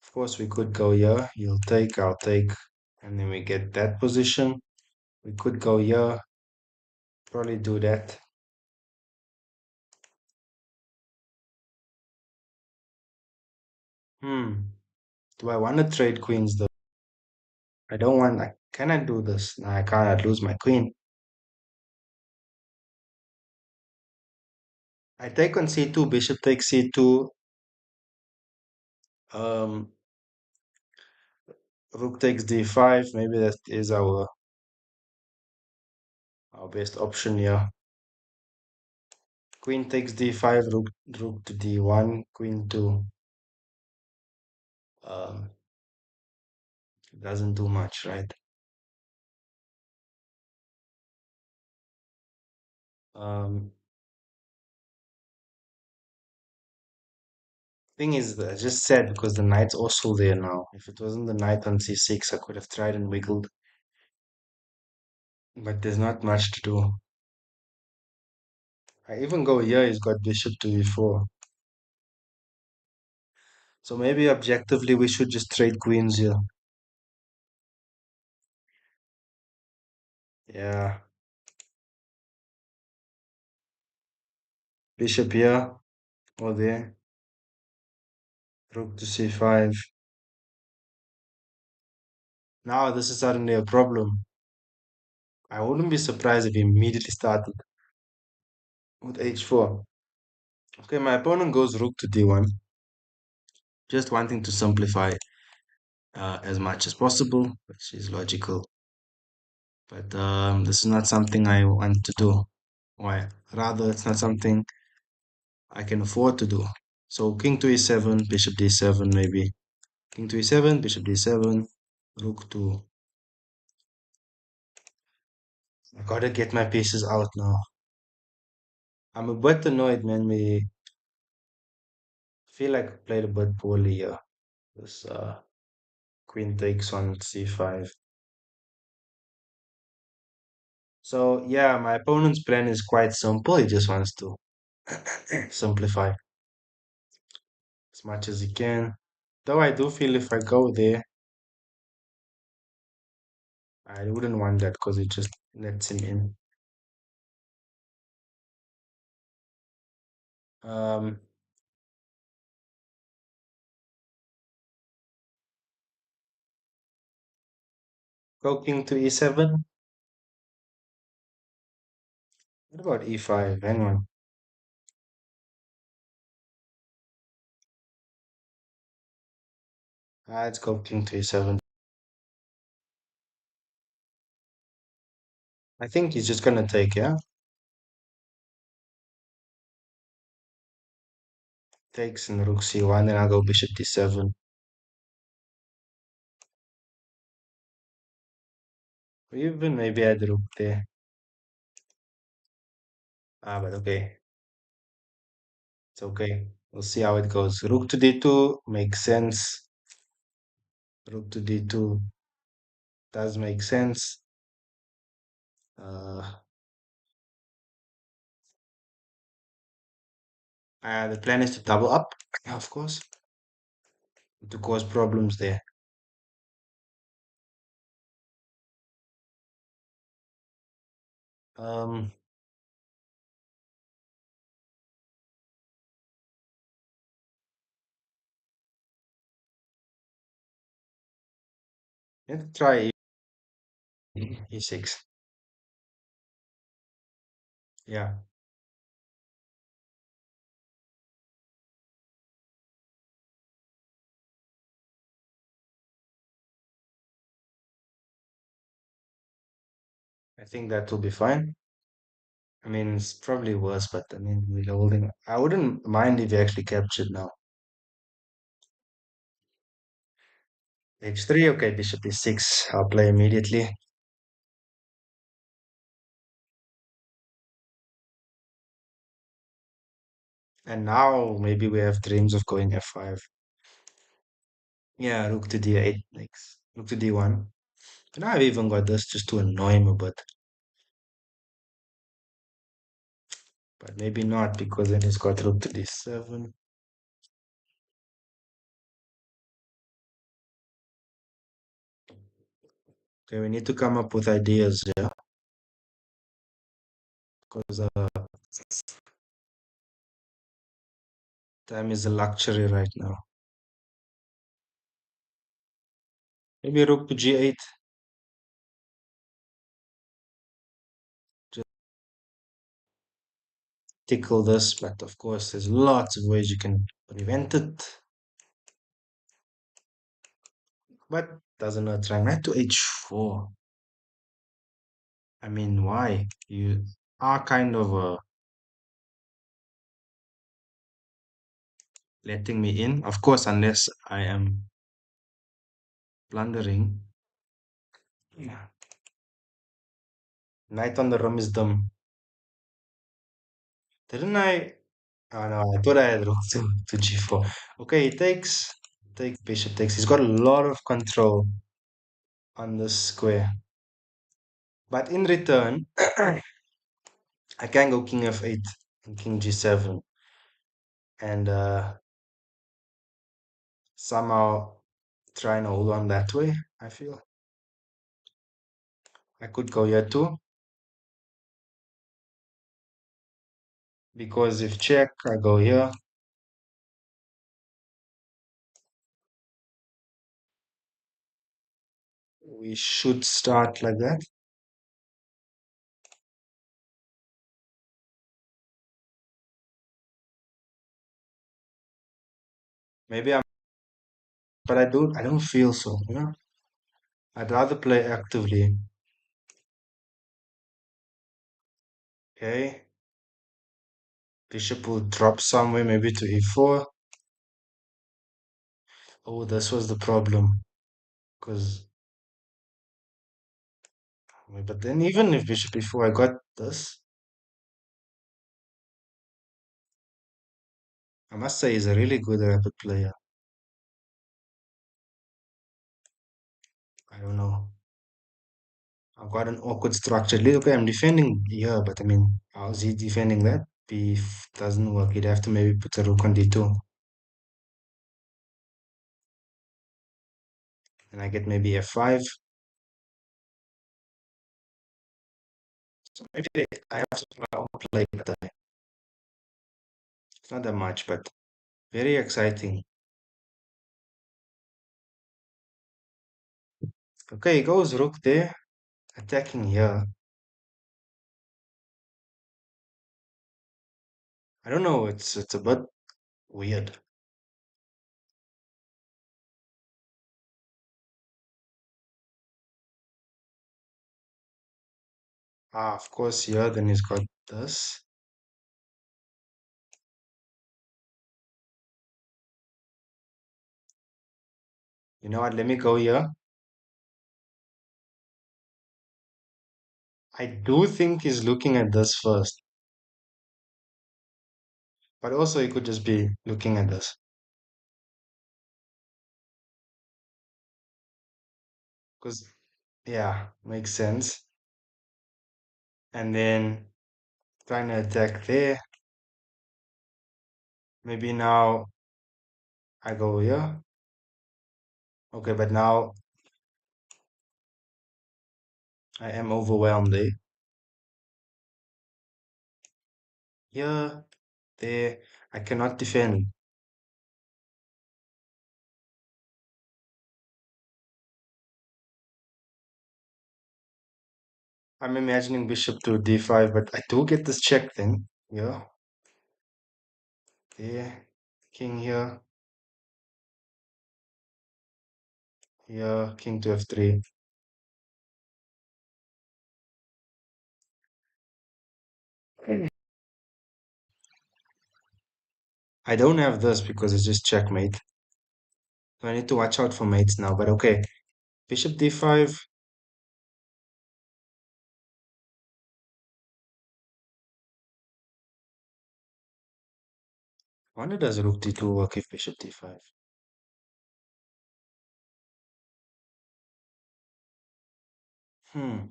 A: Of course, we could go here. He'll take, I'll take, and then we get that position. We could go here, probably do that. Hmm. Do I want to trade queens though? I don't want. Can I do this? No, I can't. I'd lose my queen. I take on c2. Bishop takes c2. Um, Rook takes d5. Maybe that is our best option here. Queen takes d5. Rook to d1. Queen to um doesn't do much, right? Um, thing is, I just said because the knight's also there now. If it wasn't the knight on c6, I could have tried and wiggled, but there's not much to do. I even go here, he's got bishop to e4. So maybe objectively we should just trade queens here. Yeah, bishop here or there. Rook to c5. Now this is suddenly a problem. I wouldn't be surprised if he immediately started with h4. Okay, my opponent goes rook to d1, just wanting to simplify as much as possible, which is logical. But this is not something I want to do. Why? Rather, it's not something I can afford to do. So king to e7, bishop d7 maybe. King to e7, bishop d7, rook to. I gotta get my pieces out now. I'm a bit annoyed, man. We feel like I played a bit poorly here. This queen takes on c5. So yeah, my opponent's plan is quite simple. He just wants to simplify as much as he can. Though I do feel if I go there, I wouldn't want that because it just lets him in. Um, Go king to e7. What about e5? Hang on. Let's go king to e7. I think he's just gonna take, yeah? Takes and rook c1, then I'll go bishop d7. Or even maybe add rook there. But okay. It's okay. We'll see how it goes. Rook to d2 makes sense. Rook to d2 does make sense. Uh, the plan is to double up, of course, to cause problems there. Um, let's try e6. Yeah, I think that will be fine. I mean, it's probably worse, but I mean, we're holding. I wouldn't mind if he actually captured now. H3, okay, bishop e6. I'll play immediately. And now maybe we have dreams of going f5. Yeah, rook to d8 next. Rook to d1. And I've even got this just to annoy him a bit. But maybe not because then he's got rook to d7. Okay, we need to come up with ideas, yeah? Because time is a luxury right now. Maybe rook to g8. Just tickle this, but of course there's lots of ways you can prevent it. But doesn't hurt trying. Knight to h4. I mean, why? You are kind of letting me in. Of course, unless I am blundering. Yeah. Knight on the room is dumb. Didn't I? Oh no, I thought I had rook to g4. Okay, he takes. Take bishop takes. He's got a lot of control on this square. But in return, I can go king f8 and king g7 and somehow try and hold on that way, I feel. I could go here too, because if check, I go here. We should start like that. Maybe I'm, but I don't feel so, you know? I'd rather play actively. Okay. Bishop will drop somewhere, maybe to e4. Oh, this was the problem. Because, but then even if bishop e4, I got this. I must say he's a really good rapid player. I don't know. I've got an awkward structure. Okay, I'm defending here, but I mean, how's he defending that? If doesn't work, he'd have to maybe put a rook on d2. And I get maybe f5. So maybe I have to play that. It's not that much, but very exciting. Okay, goes rook there, attacking here. I don't know, it's a bit weird. Ah, of course, here, then he's got this. You know what, let me go here. I do think he's looking at this first, but also he could just be looking at this. Because, yeah, makes sense. And then trying to attack there. Maybe now I go here. Okay, but now I am overwhelmed, eh? Here, there, I cannot defend. I'm imagining bishop to d5, but I do get this check then. Yeah, there, king here, here, king to f3. I don't have this because it's just checkmate. So I need to watch out for mates now, but okay. Bishop d5. Wonder does rook d2 work if bishop d5? Hmm.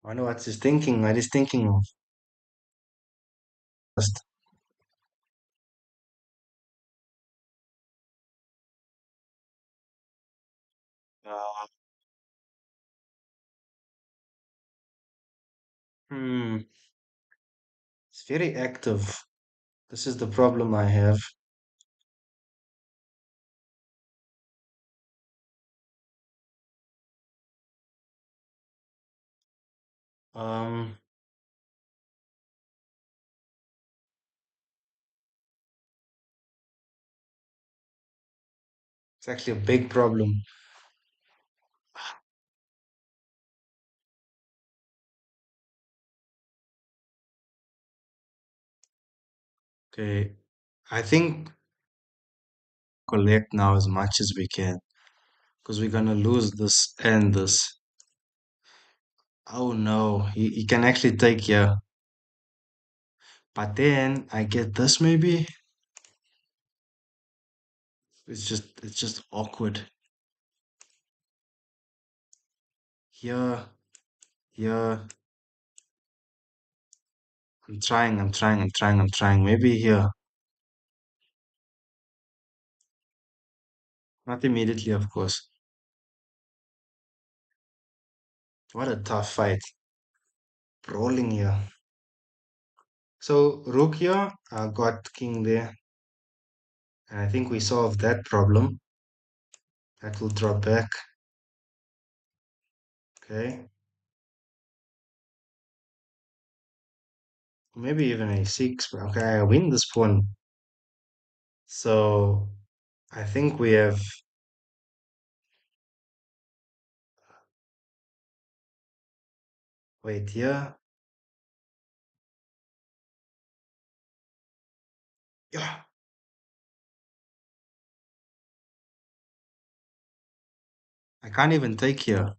A: Wonder what's his thinking, what he's thinking of. First. Uh, it's very active. This is the problem I have. Um, it's actually a big problem. Okay, I think collect now as much as we can because we're gonna lose this and this. Oh no, he can actually take here. But then I get this maybe. It's just awkward. Here, here. I'm trying. Maybe here. Not immediately, of course. What a tough fight. Rolling here. So rook here, I got king there. And I think we solved that problem. That will drop back. Okay. Maybe even a6. But okay, I win this pawn. So I think we have. Wait, here. Yeah, I can't even take here.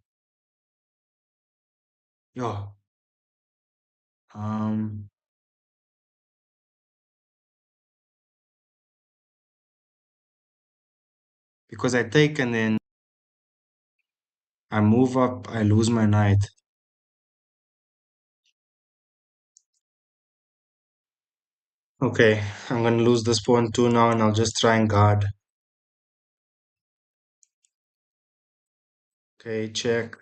A: Yo, um, because I take and then I move up, I lose my knight. Okay, I'm gonna lose this pawn too now, and I'll just try and guard. Okay, check.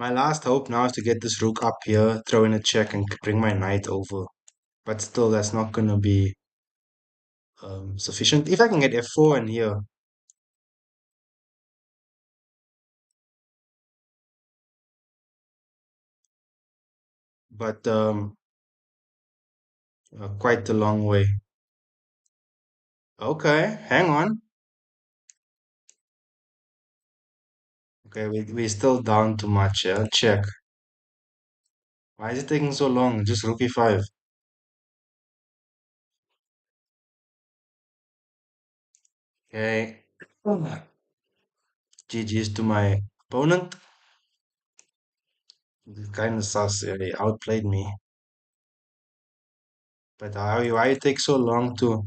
A: My last hope now is to get this rook up here, throw in a check, and bring my knight over. But still, that's not gonna be sufficient. If I can get f4 in here, but quite a long way. Okay, hang on. Okay, we're still down too much. Yeah, check. Why is it taking so long? Just rook e5. Okay. GG's to my opponent. Kind of sus. Yeah, he outplayed me. But why it take so long to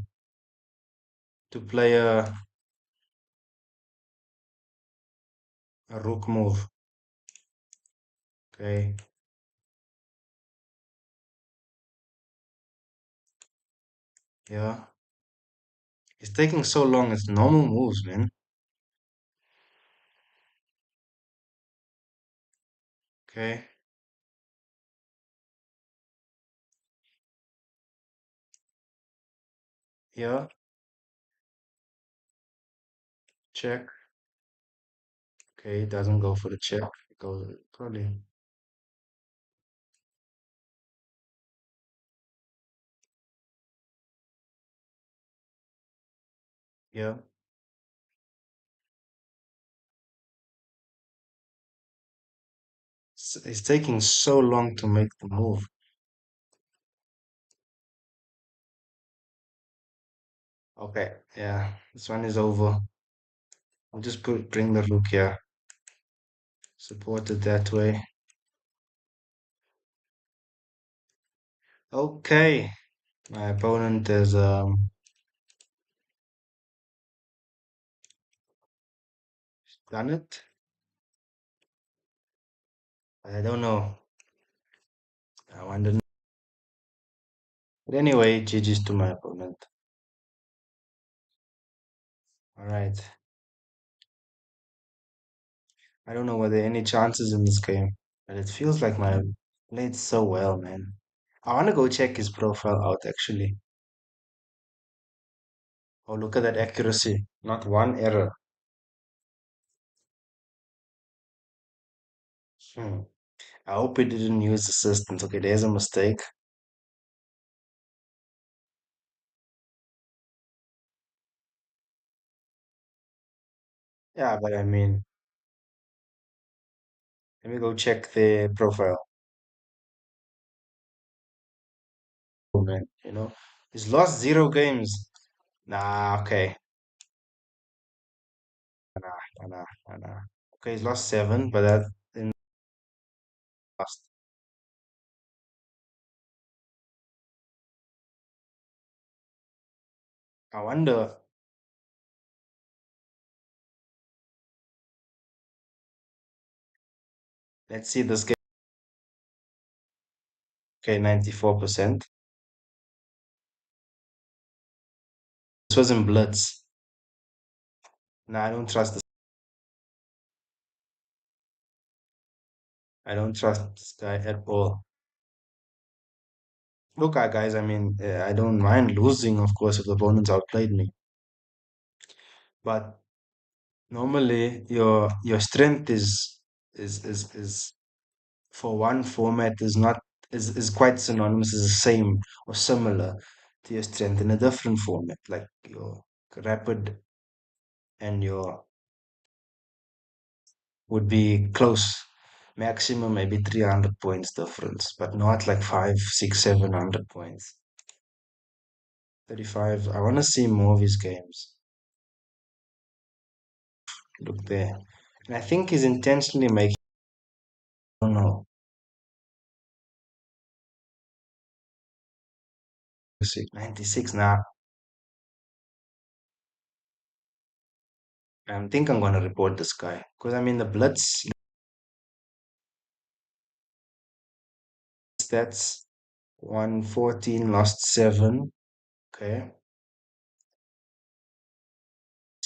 A: play a rook move? Okay. Yeah. It's taking so long. It's normal moves, man. Okay. Yeah. Check. Okay. It doesn't go for the check. It goes probably. Yeah. It's taking so long to make the move. Okay. Yeah. This one is over. I'll just bring the rook here. Support it that way. Okay. My opponent is done it. I don't know. I wonder. But anyway, GG's to my opponent. All right. I don't know whether any chances in this game, but it feels like my played so well, man. I want to go check his profile out actually. Oh, look at that accuracy. Not one error. Hmm. I hope he didn't use assistance. Okay, there's a mistake. Yeah, but I mean, let me go check the profile. Oh, man, he's lost 0 games. Nah, okay. Nah, nah, nah, nah. Okay, he's lost 7, but that in lost. I wonder. Let's see this game. Okay, 94%. This was in Blitz. Nah, I don't trust this. I don't trust this guy at all. Look, guys, I mean, I don't mind losing, of course, if the opponents outplayed me. But normally, your strength is is for one format is not is quite synonymous, is the same or similar to your strength in a different format, like your rapid and your would be close, maximum maybe 300 points difference, but not like 5, 6, 700 points. 35. I want to see more of his games. Look there. And I think he's intentionally making, I don't know, 96 now. I think I'm going to report this guy because I mean, the Blitz stats 114, lost 7. Okay.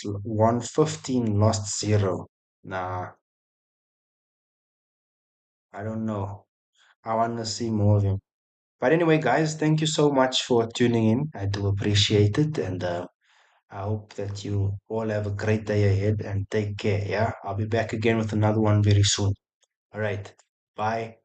A: 115, lost 0. Nah, I don't know. I want to see more of him. But anyway, guys, thank you so much for tuning in. I do appreciate it. And I hope that you all have a great day ahead and take care. Yeah, I'll be back again with another one very soon. All right. Bye.